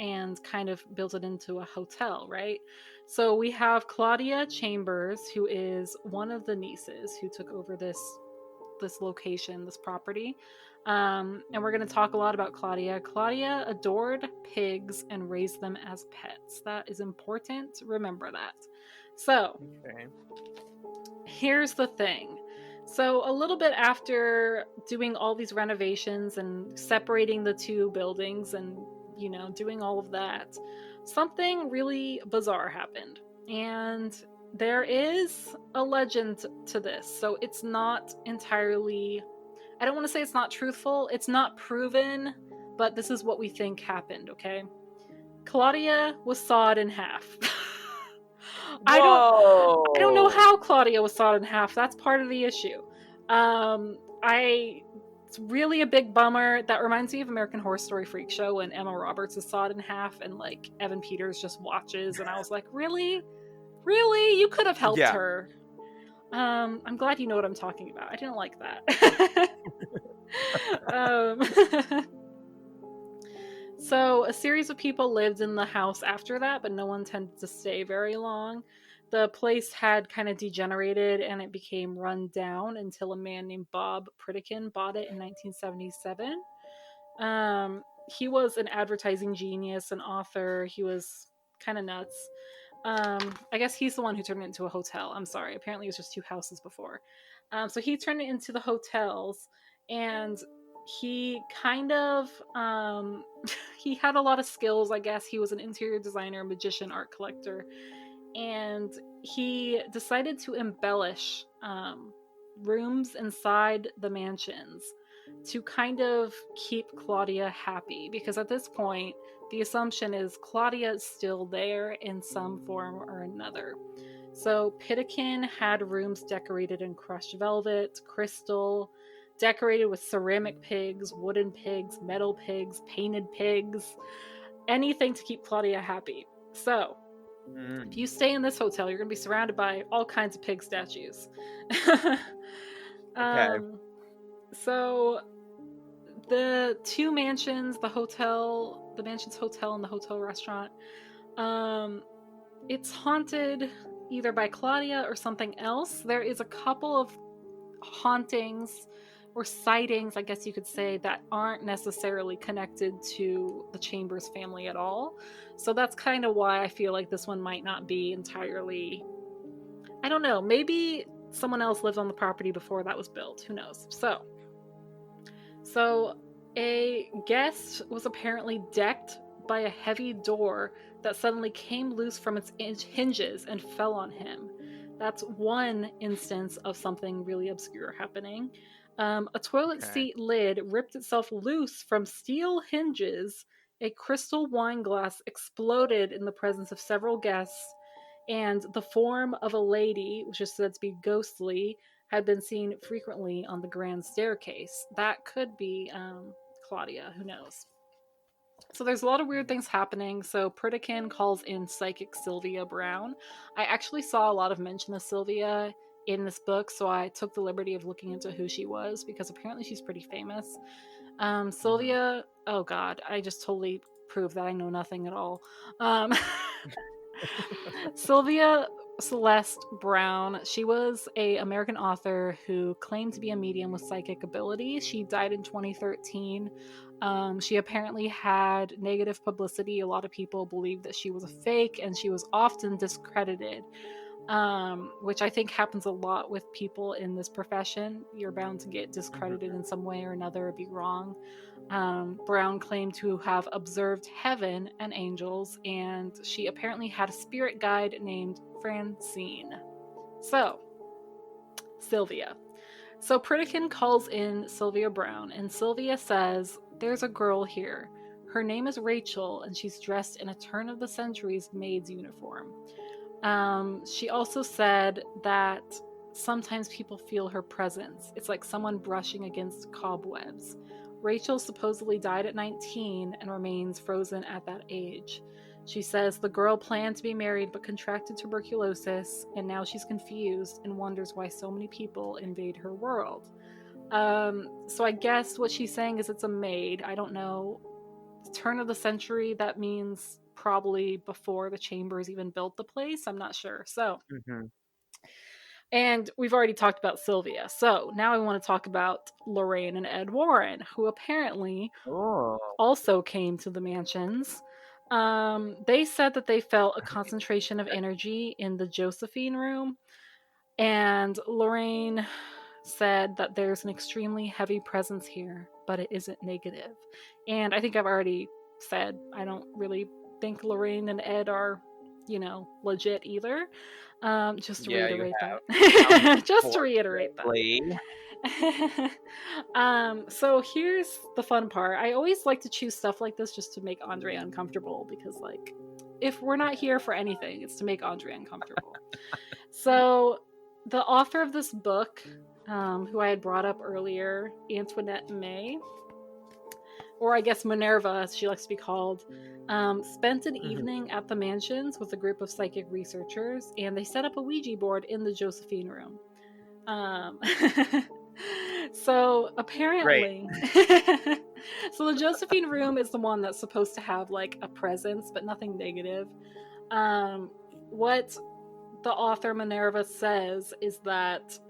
and kind of built it into a hotel, right? So, we have Claudia Chambers, who is one of the nieces who took over this location, this property. And we're going to talk a lot about Claudia. Claudia adored pigs and raised them as pets. That is important. Remember that. So, Okay. here's the thing. So, a little bit after doing all these renovations and separating the two buildings and, doing all of that, something really bizarre happened. And there is a legend to this. So, it's not entirely, I don't want to say it's not truthful, it's not proven, but this is what we think happened, okay? Claudia was sawed in half. I don't I don't know Whoa! how Claudia was sawed in half. That's part of the issue. I It's really a big bummer. That reminds me of American Horror Story Freak Show when Emma Roberts is sawed in half and like Evan Peters just watches, and I was like, really? Really? You could have helped Yeah. her. I'm glad you know what I'm talking about. I didn't like that. um So, a series of people lived in the house after that, but no one tended to stay very long. The place had kind of degenerated and it became run down until a man named Bob Pritikin bought it in 1977. He was an advertising genius, an author. He was kind of nuts. I guess he's the one who turned it into a hotel. I'm sorry. Apparently, it was just two houses before. So he turned it into the hotels, and he kind of he had a lot of skills. I guess he was an interior designer, magician, art collector, and he decided to embellish rooms inside the mansions to kind of keep Claudia happy, because at this point the assumption is Claudia is still there in some form or another. So Pitakin had rooms decorated in crushed velvet, crystal, decorated with ceramic pigs, wooden pigs, metal pigs, painted pigs, anything to keep Claudia happy. So If you stay in this hotel, you're going to be surrounded by all kinds of pig statues. Okay. So the two mansions, the mansion's hotel and the hotel restaurant, it's haunted either by Claudia or something else. There is a couple of hauntings or sightings, I guess you could say, that aren't necessarily connected to the Chambers family at all. So that's kind of why I feel like this one might not be entirely, I don't know, maybe someone else lived on the property before that was built. Who knows? So a guest was apparently decked by a heavy door that suddenly came loose from its hinges and fell on him. That's one instance of something really obscure happening. A toilet seat lid ripped itself loose from steel hinges. A crystal wine glass exploded in the presence of several guests, and the form of a lady, which is said to be ghostly, had been seen frequently on the grand staircase. That could be Claudia, who knows? So there's a lot of weird things happening. So Pritikin calls in psychic Sylvia Brown. I actually saw a lot of mention of Sylvia in this book, so I took the liberty of looking into who she was, because apparently she's pretty famous. Sylvia, oh god, I just totally proved that I know nothing at all. Sylvia Celeste Brown, she was an American author who claimed to be a medium with psychic abilities. She died in 2013. She apparently had negative publicity. A lot of people believed that she was a fake, and she was often discredited, which I think happens a lot with people in this profession. You're bound to get discredited in some way or another or be wrong. Brown claimed to have observed heaven and angels, and she apparently had a spirit guide named Francine. So, Sylvia. So Pritikin calls in Sylvia Brown, and Sylvia says, "There's a girl here. Her name is Rachel, and she's dressed in a turn of the centuries maid's uniform." She also said that sometimes people feel her presence. It's like someone brushing against cobwebs. Rachel supposedly died at 19 and remains frozen at that age. She says the girl planned to be married but contracted tuberculosis, and now she's confused and wonders why so many people invade her world. So I guess what she's saying is it's a maid. I don't know. Turn of the century, that means probably before the Chambers even built the place. I'm not sure. So, and we've already talked about Sylvia. So now I want to talk about Lorraine and Ed Warren, who apparently also came to the mansions. They said that they felt a concentration of energy in the Josephine room, and Lorraine said that there's an extremely heavy presence here, but it isn't negative. And I think I've already said I don't really think Lorraine and Ed are, legit either. Just to reiterate that. Just to reiterate that. So here's the fun part. I always like to choose stuff like this just to make Andre uncomfortable, because, like, if we're not here for anything, it's to make Andre uncomfortable. So the author of this book, who I had brought up earlier, Antoinette May, or I guess Minerva, as she likes to be called, spent an evening at the mansions with a group of psychic researchers, and they set up a Ouija board in the Josephine room. So apparently, so the Josephine room is the one that's supposed to have like a presence, but nothing negative. What the author Minerva says is that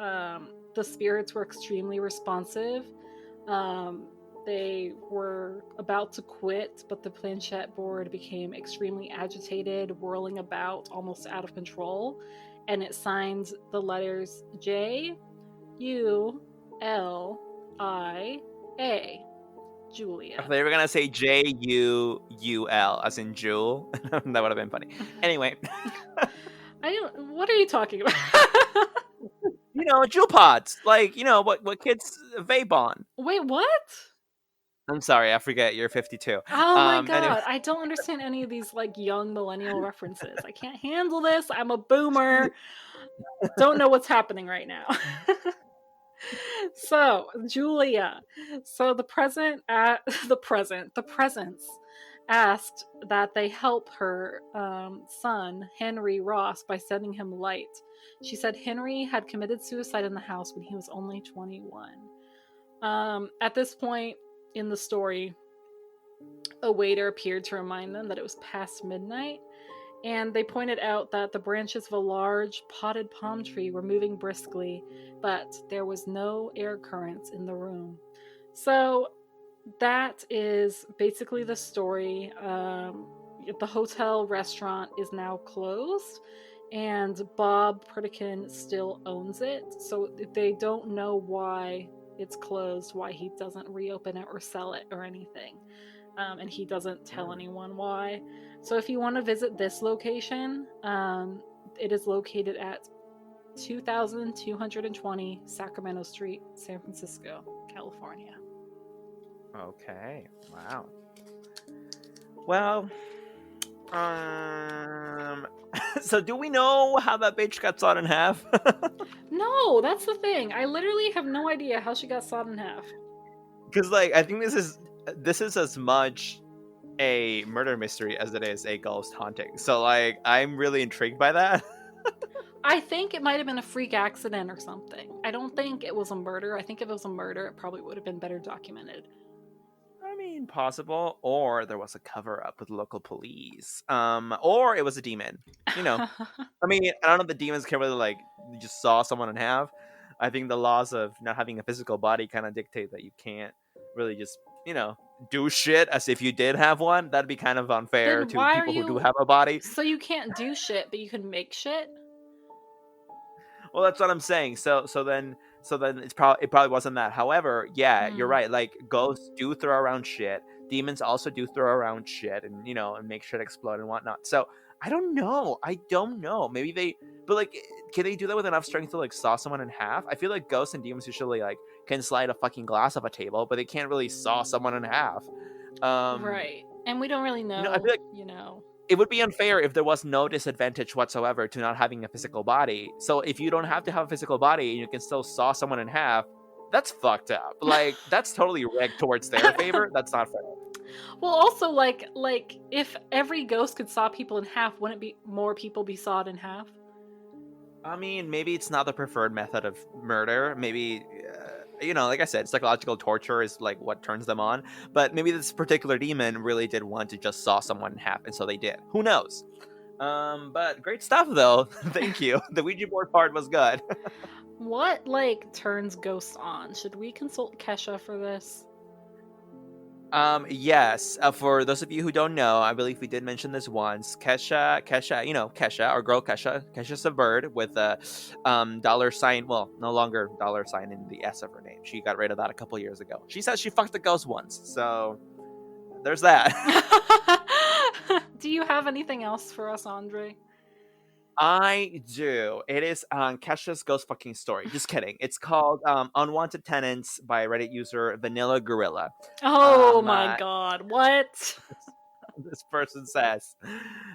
the spirits were extremely responsive. They were about to quit, but the planchette board became extremely agitated, whirling about, almost out of control, and it signed the letters Julia. Julia. If they were gonna say Juul, as in Jewel, that would have been funny. Anyway. What are you talking about? Jewel pods. Like, what kids vape on. Wait, what? I'm sorry, I forget. You're 52. Oh my god, anyway. I don't understand any of these like young millennial references. I can't handle this. I'm a boomer. Don't know what's happening right now. So, Julia. So the presence asked that they help her son, Henry Ross, by sending him light. She said Henry had committed suicide in the house when he was only 21. At this point in the story, a waiter appeared to remind them that it was past midnight, and they pointed out that the branches of a large potted palm tree were moving briskly, but there was no air currents in the room. So that is basically the story. The hotel restaurant is now closed, and Bob Pritikin still owns it. So they don't know why it's closed, why he doesn't reopen it or sell it or anything. And he doesn't tell anyone why. So if you want to visit this location, it is located at 2220 Sacramento Street, San Francisco, California. Okay. Wow. Well, so do we know how that bitch got sawed in half? No, that's the thing. I literally have no idea how she got sawed in half. Because, like, I think this is as much a murder mystery as it is a ghost haunting. So, like, I'm really intrigued by that. I think it might have been a freak accident or something. I don't think it was a murder. I think if it was a murder, it probably would have been better documented. I mean, possible. Or there was a cover up with local police. Or it was a demon. You know. I mean, I don't know if the demons can really, like, you just saw someone in half. I think the laws of not having a physical body kind of dictate that you can't really just, do shit as if you did have one. That'd be kind of unfair Then to why are people who do you... have a body. So you can't do shit, but you can make shit? Well, that's what I'm saying. So then it probably wasn't that. However, yeah, you're right. Like, ghosts do throw around shit. Demons also do throw around shit, and and make shit explode and whatnot. So I don't know. Maybe but like, can they do that with enough strength to like saw someone in half? I feel like ghosts and demons usually like can slide a fucking glass off a table, but they can't really saw someone in half. Right. And we don't really know, I feel like it would be unfair if there was no disadvantage whatsoever to not having a physical body. So if you don't have to have a physical body and you can still saw someone in half, that's fucked up. Like, that's totally rigged towards their favor. That's not fair. Well, also, like if every ghost could saw people in half, wouldn't be more people be sawed in half? I mean, maybe it's not the preferred method of murder. Maybe, like I said, psychological torture is like what turns them on. But maybe this particular demon really did want to just saw someone in half, and so they did. Who knows? But great stuff, though. Thank you. The Ouija board part was good. What, turns ghosts on? Should we consult Kesha for this? Yes. For those of you who don't know, I believe we did mention this once. Kesha, Kesha, our girl Kesha. Kesha's a bird with a $sign. Well, no longer $sign in the S of her name. She got rid of that a couple years ago. She says she fucked a ghost once, so there's that. Do you have anything else for us, Andre? I do. It is Kesha's ghost fucking story. Just kidding. It's called Unwanted Tenants by Reddit user Vanilla Gorilla. Oh my god, what? This person says,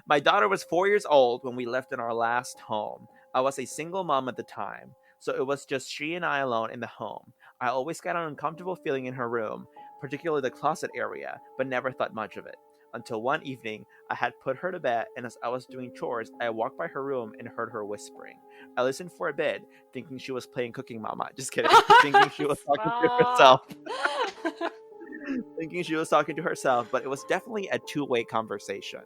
my daughter was 4 years old when we left in our last home. I was a single mom at the time, so it was just she and I alone in the home. I always got an uncomfortable feeling in her room, particularly the closet area, but never thought much of it. Until one evening, I had put her to bed, and as I was doing chores, I walked by her room and heard her whispering. I listened for a bit, thinking she was playing Cooking Mama. Just kidding. Thinking she was talking to herself. Thinking she was talking to herself, but it was definitely a two-way conversation.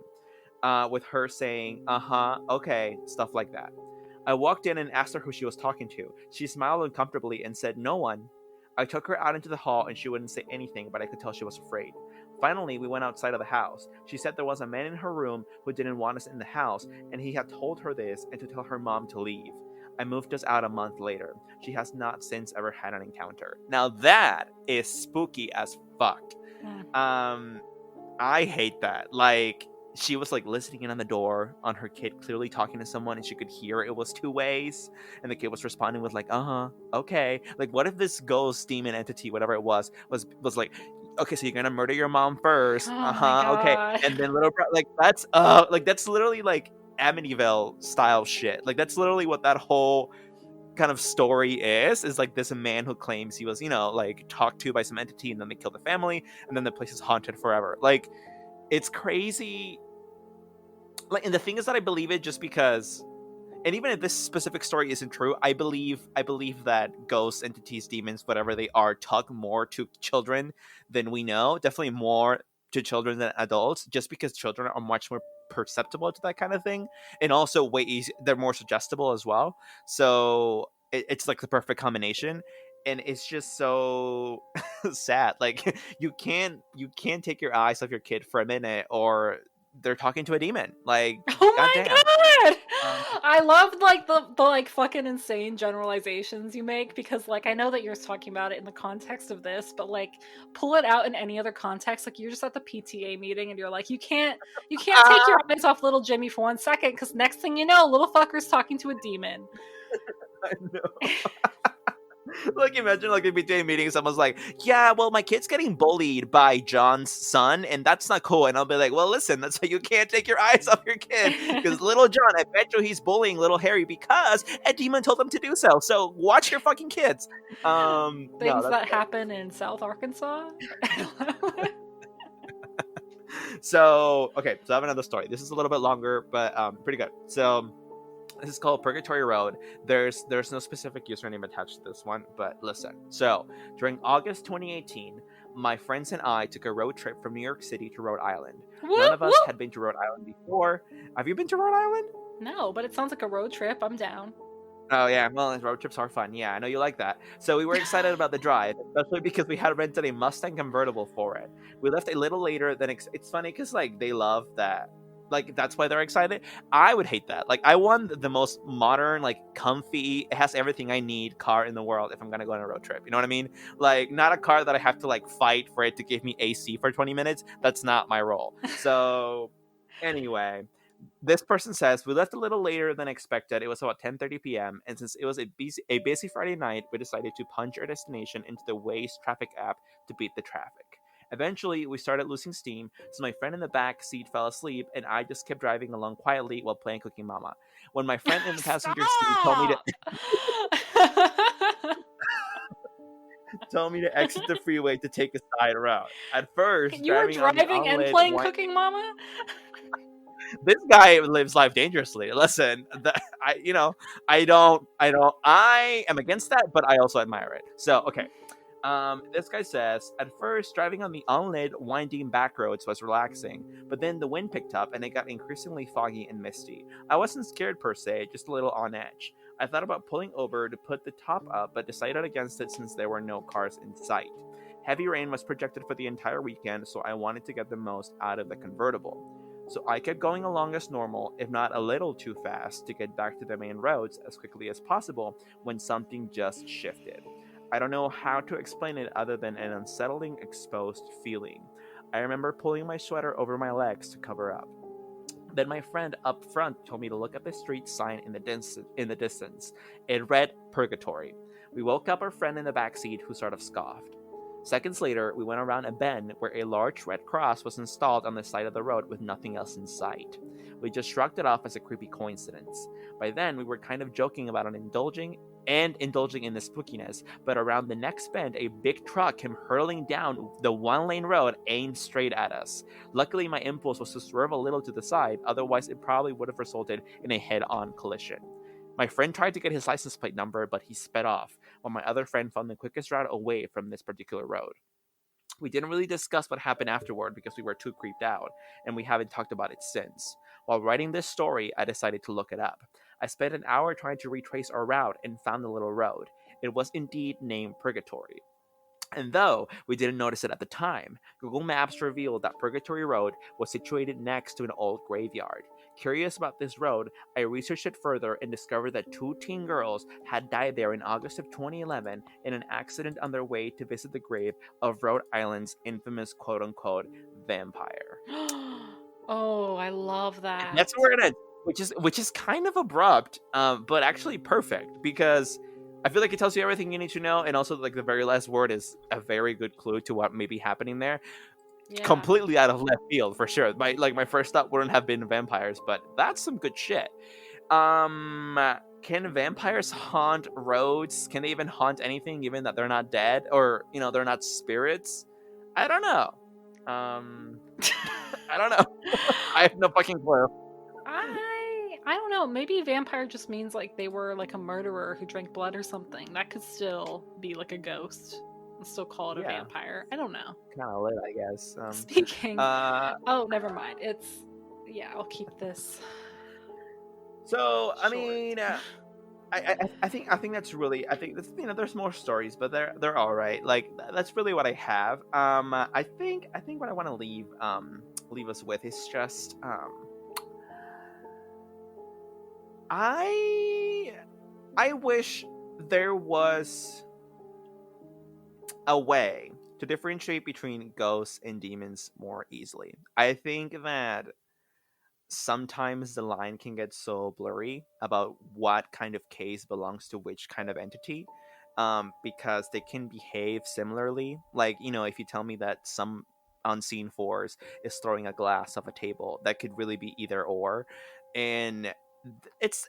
With her saying, okay, stuff like that. I walked in and asked her who she was talking to. She smiled uncomfortably and said, no one. I took her out into the hall and she wouldn't say anything, but I could tell she was afraid. Finally, we went outside of the house. She said there was a man in her room who didn't want us in the house, and he had told her this and to tell her mom to leave. I moved us out a month later. She has not since ever had an encounter. Now that is spooky as fuck. I hate that. Like, she was like listening in on the door on her kid clearly talking to someone, and she could hear it was two ways, and the kid was responding with like, okay. Like, what if this ghost demon entity, whatever it was like, okay, so you're gonna murder your mom first, okay, and then that's literally like Amityville style shit. Like, that's literally what that whole kind of story is like this man who claims he was like talked to by some entity, and then they kill the family, and then the place is haunted forever. Like, it's crazy. Like, and the thing is that I believe it just because, and even if this specific story isn't true, I believe that ghosts, entities, demons, whatever they are, talk more to children than we know. Definitely more to children than adults, just because children are much more perceptible to that kind of thing, and also way easy, they're more suggestible as well. So it's like the perfect combination, and it's just so sad. Like, you can't take your eyes off your kid for a minute, or they're talking to a demon. Like, Oh my goddamn. god! Um, I love like the like fucking insane generalizations you make, because like I know that you're talking about it in the context of this, but like pull it out in any other context. Like you're just at the PTA meeting and you're like, you can't take your eyes off little Jimmy for 1 second, because next thing you know, little fucker's talking to a demon. I know. Like, imagine, like, in between meetings, someone's like, "Yeah, well, my kid's getting bullied by John's son, and that's not cool." And I'll be like, "Well, listen, that's why you can't take your eyes off your kid, because little John, I bet you he's bullying little Harry because a demon told him to do so. So watch your fucking kids." No, Things that's that happen in South Arkansas. so okay. So I have another story. This is a little bit longer, but pretty good. So this is called Purgatory Road. There's no specific username attached to this one, but listen. So during August 2018, my friends and I took a road trip from New York City to Rhode Island. None Whoop, of us whoop. had been to Rhode Island before. Have you been to Rhode Island? No, but it sounds like a road trip. I'm down. Oh yeah, well, road trips are fun. Yeah, I know you like that. So we were excited about the drive, especially because we had rented a Mustang convertible for it. We left a little later than it's funny because like they love that. Like, that's why they're excited. I would hate that. Like, I want the most modern, like, comfy, it has everything I need car in the world if I'm gonna go on a road trip. You know what I mean? Like, not a car that I have to like fight for it to give me AC for 20 minutes. That's not my role. So anyway, this person says we left a little later than expected. It was about 10:30 p.m. and since it was a busy Friday night, we decided to punch our destination into the Waze traffic app to beat the traffic. Eventually, we started losing steam, so my friend in the back seat fell asleep, and I just kept driving along quietly while playing Cooking Mama. When my friend in the passenger seat told me to Stop! told me to exit the freeway to take a side route. At first, You were driving on the driving and unlit playing white. Cooking Mama? This guy lives life dangerously. Listen, I am against that, but I also admire it. So, okay. This guy says, at first, driving on the unlit, winding back roads was relaxing, but then the wind picked up and it got increasingly foggy and misty. I wasn't scared per se, just a little on edge. I thought about pulling over to put the top up, but decided against it since there were no cars in sight. Heavy rain was projected for the entire weekend, so I wanted to get the most out of the convertible. So I kept going along as normal, if not a little too fast, to get back to the main roads as quickly as possible when something just shifted. I don't know how to explain it other than an unsettling, exposed feeling. I remember pulling my sweater over my legs to cover up. Then my friend up front told me to look at the street sign in the distance. It read Purgatory. We woke up our friend in the back seat, who sort of scoffed. Seconds later, we went around a bend where a large red cross was installed on the side of the road with nothing else in sight. We just shrugged it off as a creepy coincidence. By then, we were kind of joking about indulging in the spookiness, but around the next bend, a big truck came hurtling down the one-lane road aimed straight at us. Luckily, my impulse was to swerve a little to the side, otherwise it probably would have resulted in a head-on collision. My friend tried to get his license plate number, but he sped off, while my other friend found the quickest route away from this particular road. We didn't really discuss what happened afterward because we were too creeped out, and we haven't talked about it since. While writing this story, I decided to look it up. I spent an hour trying to retrace our route and found the little road. It was indeed named Purgatory. And though we didn't notice it at the time, Google Maps revealed that Purgatory Road was situated next to an old graveyard. Curious about this road, I researched it further and discovered that two teen girls had died there in August of 2011 in an accident on their way to visit the grave of Rhode Island's infamous quote-unquote vampire. Oh, I love And that. that's where it ends, which is kind of abrupt, but actually perfect because I feel like it tells you everything you need to know, and also like the very last word is a very good clue to what may be happening there. Yeah. Completely out of left field for sure. My first thought wouldn't have been vampires, but that's some good shit. Can vampires haunt roads? Can they even haunt anything, given that they're not dead or they're not spirits? I don't know. I don't know. I have no fucking clue. I don't know. Maybe vampire just means like they were like a murderer who drank blood or something. That could still be like a ghost and still call it a Yeah, vampire. I don't know. kind of lit, I guess. Speaking. Uh, Oh, never mind. Yeah. I'll keep this so I short. mean, I think that's really, I think that's, there's more stories, but they're all right. Like that's really what I have. I think what I want to leave us with is just I I wish there was a way to differentiate between ghosts and demons more easily. I think that sometimes the line can get so blurry about what kind of case belongs to which kind of entity, because they can behave similarly. Like, if you tell me that some unseen force is throwing a glass off a table, that could really be either or. And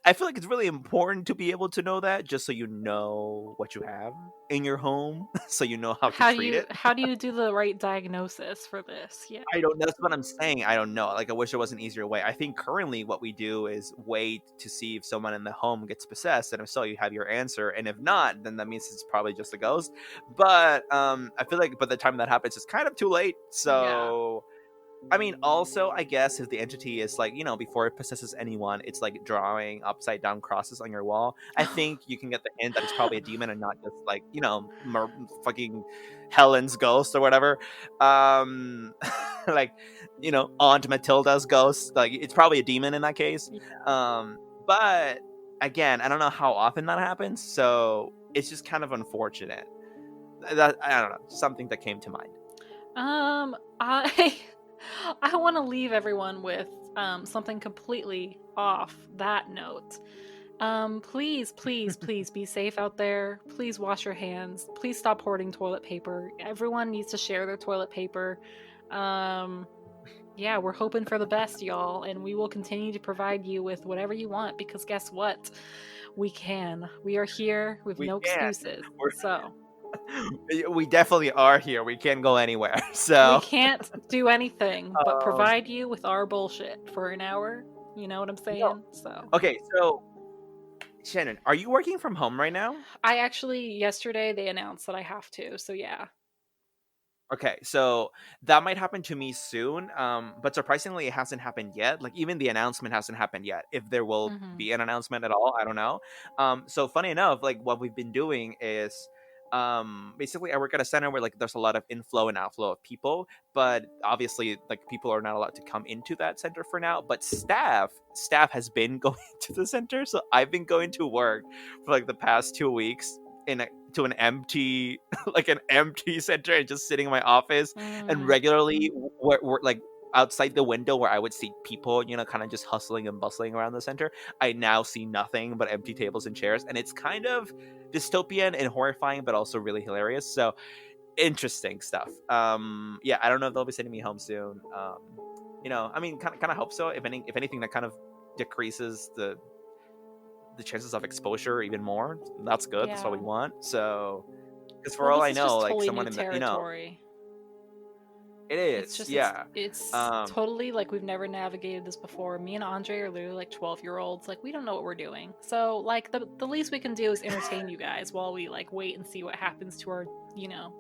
I feel like it's really important to be able to know that, just so you know what you have in your home, so you know how to treat it. How do you do the right diagnosis for this? Yeah. I don't. That's what I'm saying. I don't know. Like, I wish there was an easier way. I think currently what we do is wait to see if someone in the home gets possessed, and if so, you have your answer. And if not, then that means it's probably just a ghost. But I feel like by the time that happens, it's kind of too late. Yeah. So I mean, also, I guess if the entity is like, before it possesses anyone, it's like drawing upside down crosses on your wall. I think you can get the hint that it's probably a demon and not just like, fucking Helen's ghost or whatever. Um, like, Aunt Matilda's ghost. Like, it's probably a demon in that case. But again, I don't know how often that happens. So it's just kind of unfortunate. That, I don't know, something that came to mind. I I want to leave everyone with something completely off that note. Please, please, please be safe out there. Please wash your hands. Please stop hoarding toilet paper. Everyone needs to share their toilet paper. Yeah, we're hoping for the best, y'all, and we will continue to provide you with whatever you want because guess what? We can. We are here with We no can. excuses. So We definitely are here. We can't go anywhere. we So, can't do anything but um, provide you with our bullshit for an hour. You know what I'm no. saying? So Okay, so Shannon, are you working from home right now? I actually yesterday they announced that I have to. So yeah. Okay, so that might happen to me soon. But surprisingly, it hasn't happened yet. Like, even the announcement hasn't happened yet. If there will Mm-hmm. be an announcement at all, I don't know. So funny enough, like what we've been doing is, basically I work at a center where like there's a lot of inflow and outflow of people, but obviously like people are not allowed to come into that center for now. But staff has been going to the center, so I've been going to work for like the past 2 weeks to an empty like an empty center, and just sitting in my office. And Mm. regularly we're like outside the window where I would see people, kind of just hustling and bustling around the center, I now see nothing but empty tables and chairs, and it's kind of dystopian and horrifying, but also really hilarious. So interesting stuff. Yeah, I don't know if they'll be sending me home soon. I mean, kind of hope so. If anything, that kind of decreases the chances of exposure even more. That's good. That's what we Yeah. want. So, because for Well, all this I is know, just like totally new someone in the, territory. it It's is, just yeah. it's Um, totally like we've never navigated this before. Me and Andre are literally like 12-year-olds. Like we don't know what we're doing. So like the least we can do is entertain you guys while we like wait and see what happens to our,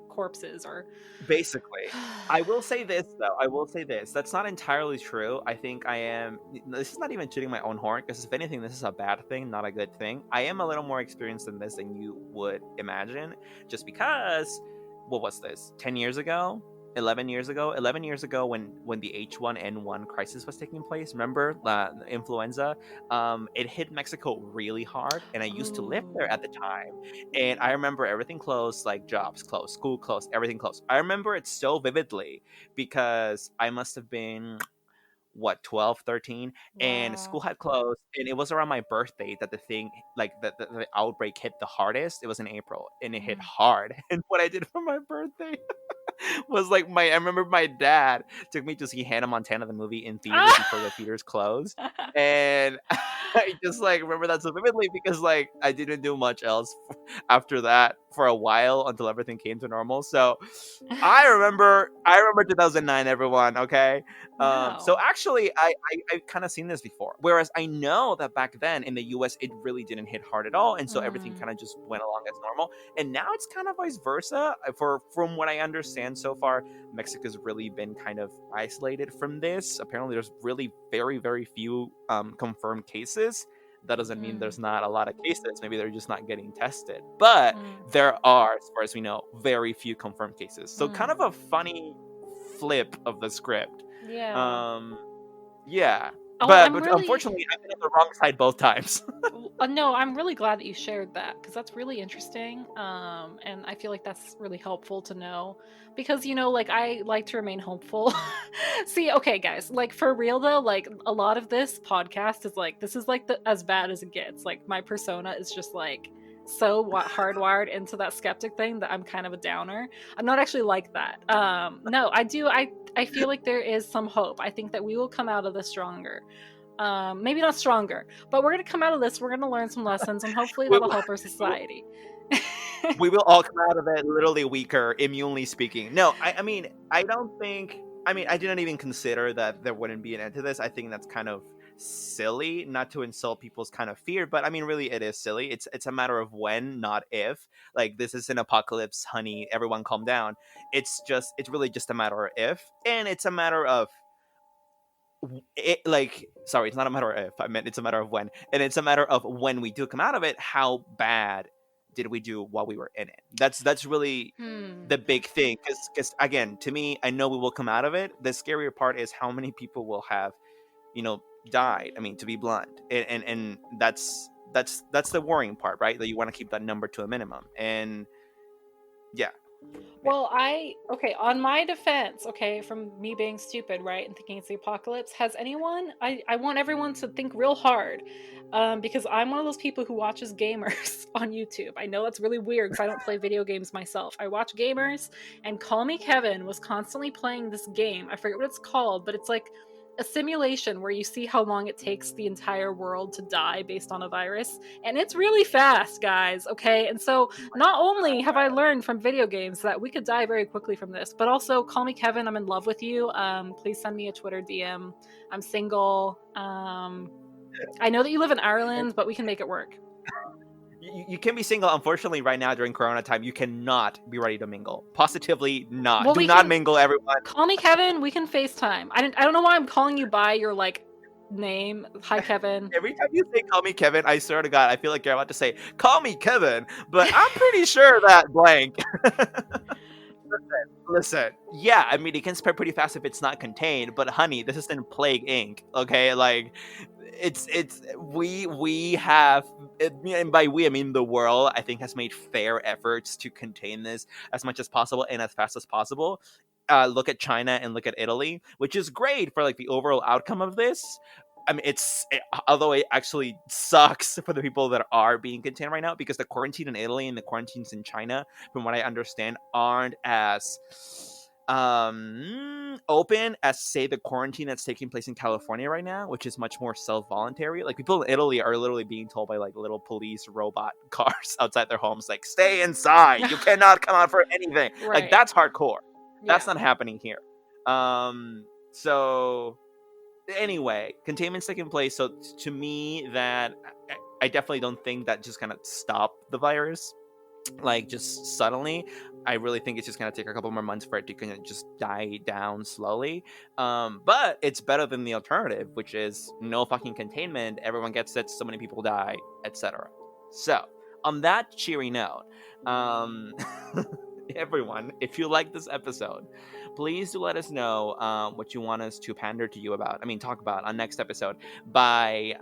corpses or Basically, I will say this though. I will say this. That's not entirely true. I think I am. This is not even shooting my own horn, because if anything, this is a bad thing, not a good thing. I am a little more experienced in this than you would imagine, just because. What was this? 10 years ago? 11 years ago? 11 years ago, when the H1N1 crisis was taking place. Remember the influenza? It hit Mexico really hard, and I used to live there Ooh. at the time. And I remember everything closed, like jobs closed, school closed, everything closed. I remember it so vividly because I must have been, what, 12, 13, and school Wow. had closed, and it was around my birthday that the thing, like the outbreak hit the hardest. It was in April, and it hit Mm. hard. And what I did for my birthday, was like I remember my dad took me to see Hannah Montana the movie in theaters before the theaters closed, and I just like remember that so vividly because like I didn't do much else after that for a while until everything came to normal. So I remember 2009, everyone. Okay. So Wow. actually, I've kind of seen this before. Whereas I know that back then in the U.S. it really didn't hit hard at all, and so everything Mm, kind of just went along as normal. And now it's kind of vice versa. From what I understand so far, Mexico's really been kind of isolated from this. Apparently, there's really very very few confirmed cases. That doesn't mean mm, there's not a lot of cases. Maybe they're just not getting tested. But mm, there are, as far as we know, very few confirmed cases. So kind mm. of a funny flip of the script. Yeah. Um, yeah, Oh, but unfortunately, I've been on the wrong side both times. no, I'm really glad that you shared that because that's really interesting. And I feel like that's really helpful to know because, like, I like to remain hopeful. See, okay, guys, like, for real though, like, a lot of this podcast is like, this is like as bad as it gets. Like, my persona is just like so hardwired into that skeptic thing that I'm kind of a downer. I'm not actually like that. No, I do. I feel like there is some hope. I think that we will come out of this stronger. Maybe not stronger, but we're gonna come out of this. We're gonna learn some lessons, and hopefully we, that'll help our society. we will all come out of it literally weaker, immunely speaking. No, I mean, I don't think. I mean, I didn't even consider that there wouldn't be an end to this. I think that's kind of silly, not to insult people's kind of fear, but I mean, really, it is silly. It's a matter of when, not if. Like, this is an apocalypse, honey. Everyone, calm down. It's really just a matter of if, and it's a matter of sorry, it's not a matter of if, I meant it's a matter of when, and it's a matter of when we do come out of it, how bad did we do while we were in it. That's really Hmm. the big thing, because again, to me, I know we will come out of it. The scarier part is how many people will have, died. I mean, to be blunt, and that's the worrying part, right? That you want to keep that number to a minimum. And yeah. Yeah. Well, okay, on my defense, okay, from me being stupid, right, and thinking it's the apocalypse, has anyone, I want everyone to think real hard, because I'm one of those people who watches gamers on YouTube. I know that's really weird because I don't play video games myself. I watch gamers, and Call Me Kevin was constantly playing this game. I forget what it's called, but it's like a simulation where you see how long it takes the entire world to die based on a virus. And it's really fast, guys, okay? And so not only have I learned from video games that we could die very quickly from this, but also Call Me Kevin, I'm in love with you. Please send me a Twitter DM. I'm single. I know that you live in Ireland, but we can make it work. You can be single. Unfortunately, right now during Corona time, you cannot be ready to mingle. Positively not. Well, Do we not can mingle, everyone. Call Me Kevin. We can FaceTime. I don't know why I'm calling you by your like name. Hi, Kevin. Every time you say "call me Kevin," I swear to God, I feel like you're about to say "call me Kevin," but I'm pretty sure that blank. Listen, yeah, I mean it can spread pretty fast if it's not contained. But honey, this isn't Plague Inc. Okay, like we have, and by we I mean the world, I think, has made fair efforts to contain this as much as possible and as fast as possible. Look at China and look at Italy, which is great for like the overall outcome of this. I mean, although it actually sucks for the people that are being contained right now, because the quarantine in Italy and the quarantines in China, from what I understand, aren't as open as, say, the quarantine that's taking place in California right now, which is much more self-voluntary. Like, people in Italy are literally being told by like little police robot cars outside their homes, like, stay inside, you cannot come out for anything. Like, Right. that's hardcore. That's Yeah. not happening here. So anyway, containment's taking place. So to me, that I definitely don't think that just gonna stop the virus, like, just suddenly. I really think it's just gonna take a couple more months for it to kind of just die down slowly. But it's better than the alternative, which is no fucking containment. Everyone gets it. So many people die, etc. So on that cheery note, um, everyone, if you like this episode, please do let us know what you want us to pander to you about. I mean, talk about on next episode by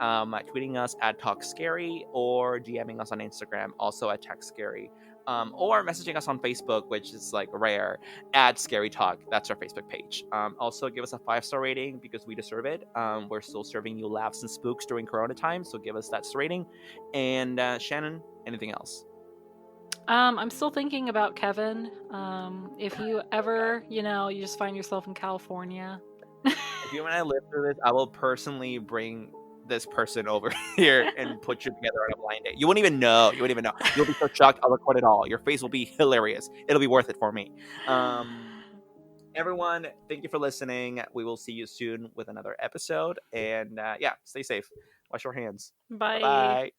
tweeting us at Talk Scary or DMing us on Instagram, also at Talk Scary, or messaging us on Facebook, which is like rare, at Scary Talk. That's our Facebook page. Also, give us a 5-star rating because we deserve it. We're still serving you laughs and spooks during Corona time, so give us that rating. And Shannon, anything else? I'm still thinking about Kevin. If you ever, you know, you just find yourself in California. If you and I live through this, I will personally bring this person over here and put you together on a blind date. You won't even know. You won't even know. You'll be so shocked. I'll record it all. Your face will be hilarious. It'll be worth it for me. Everyone, thank you for listening. We will see you soon with another episode. And yeah, stay safe. Wash your hands. Bye Bye. bye.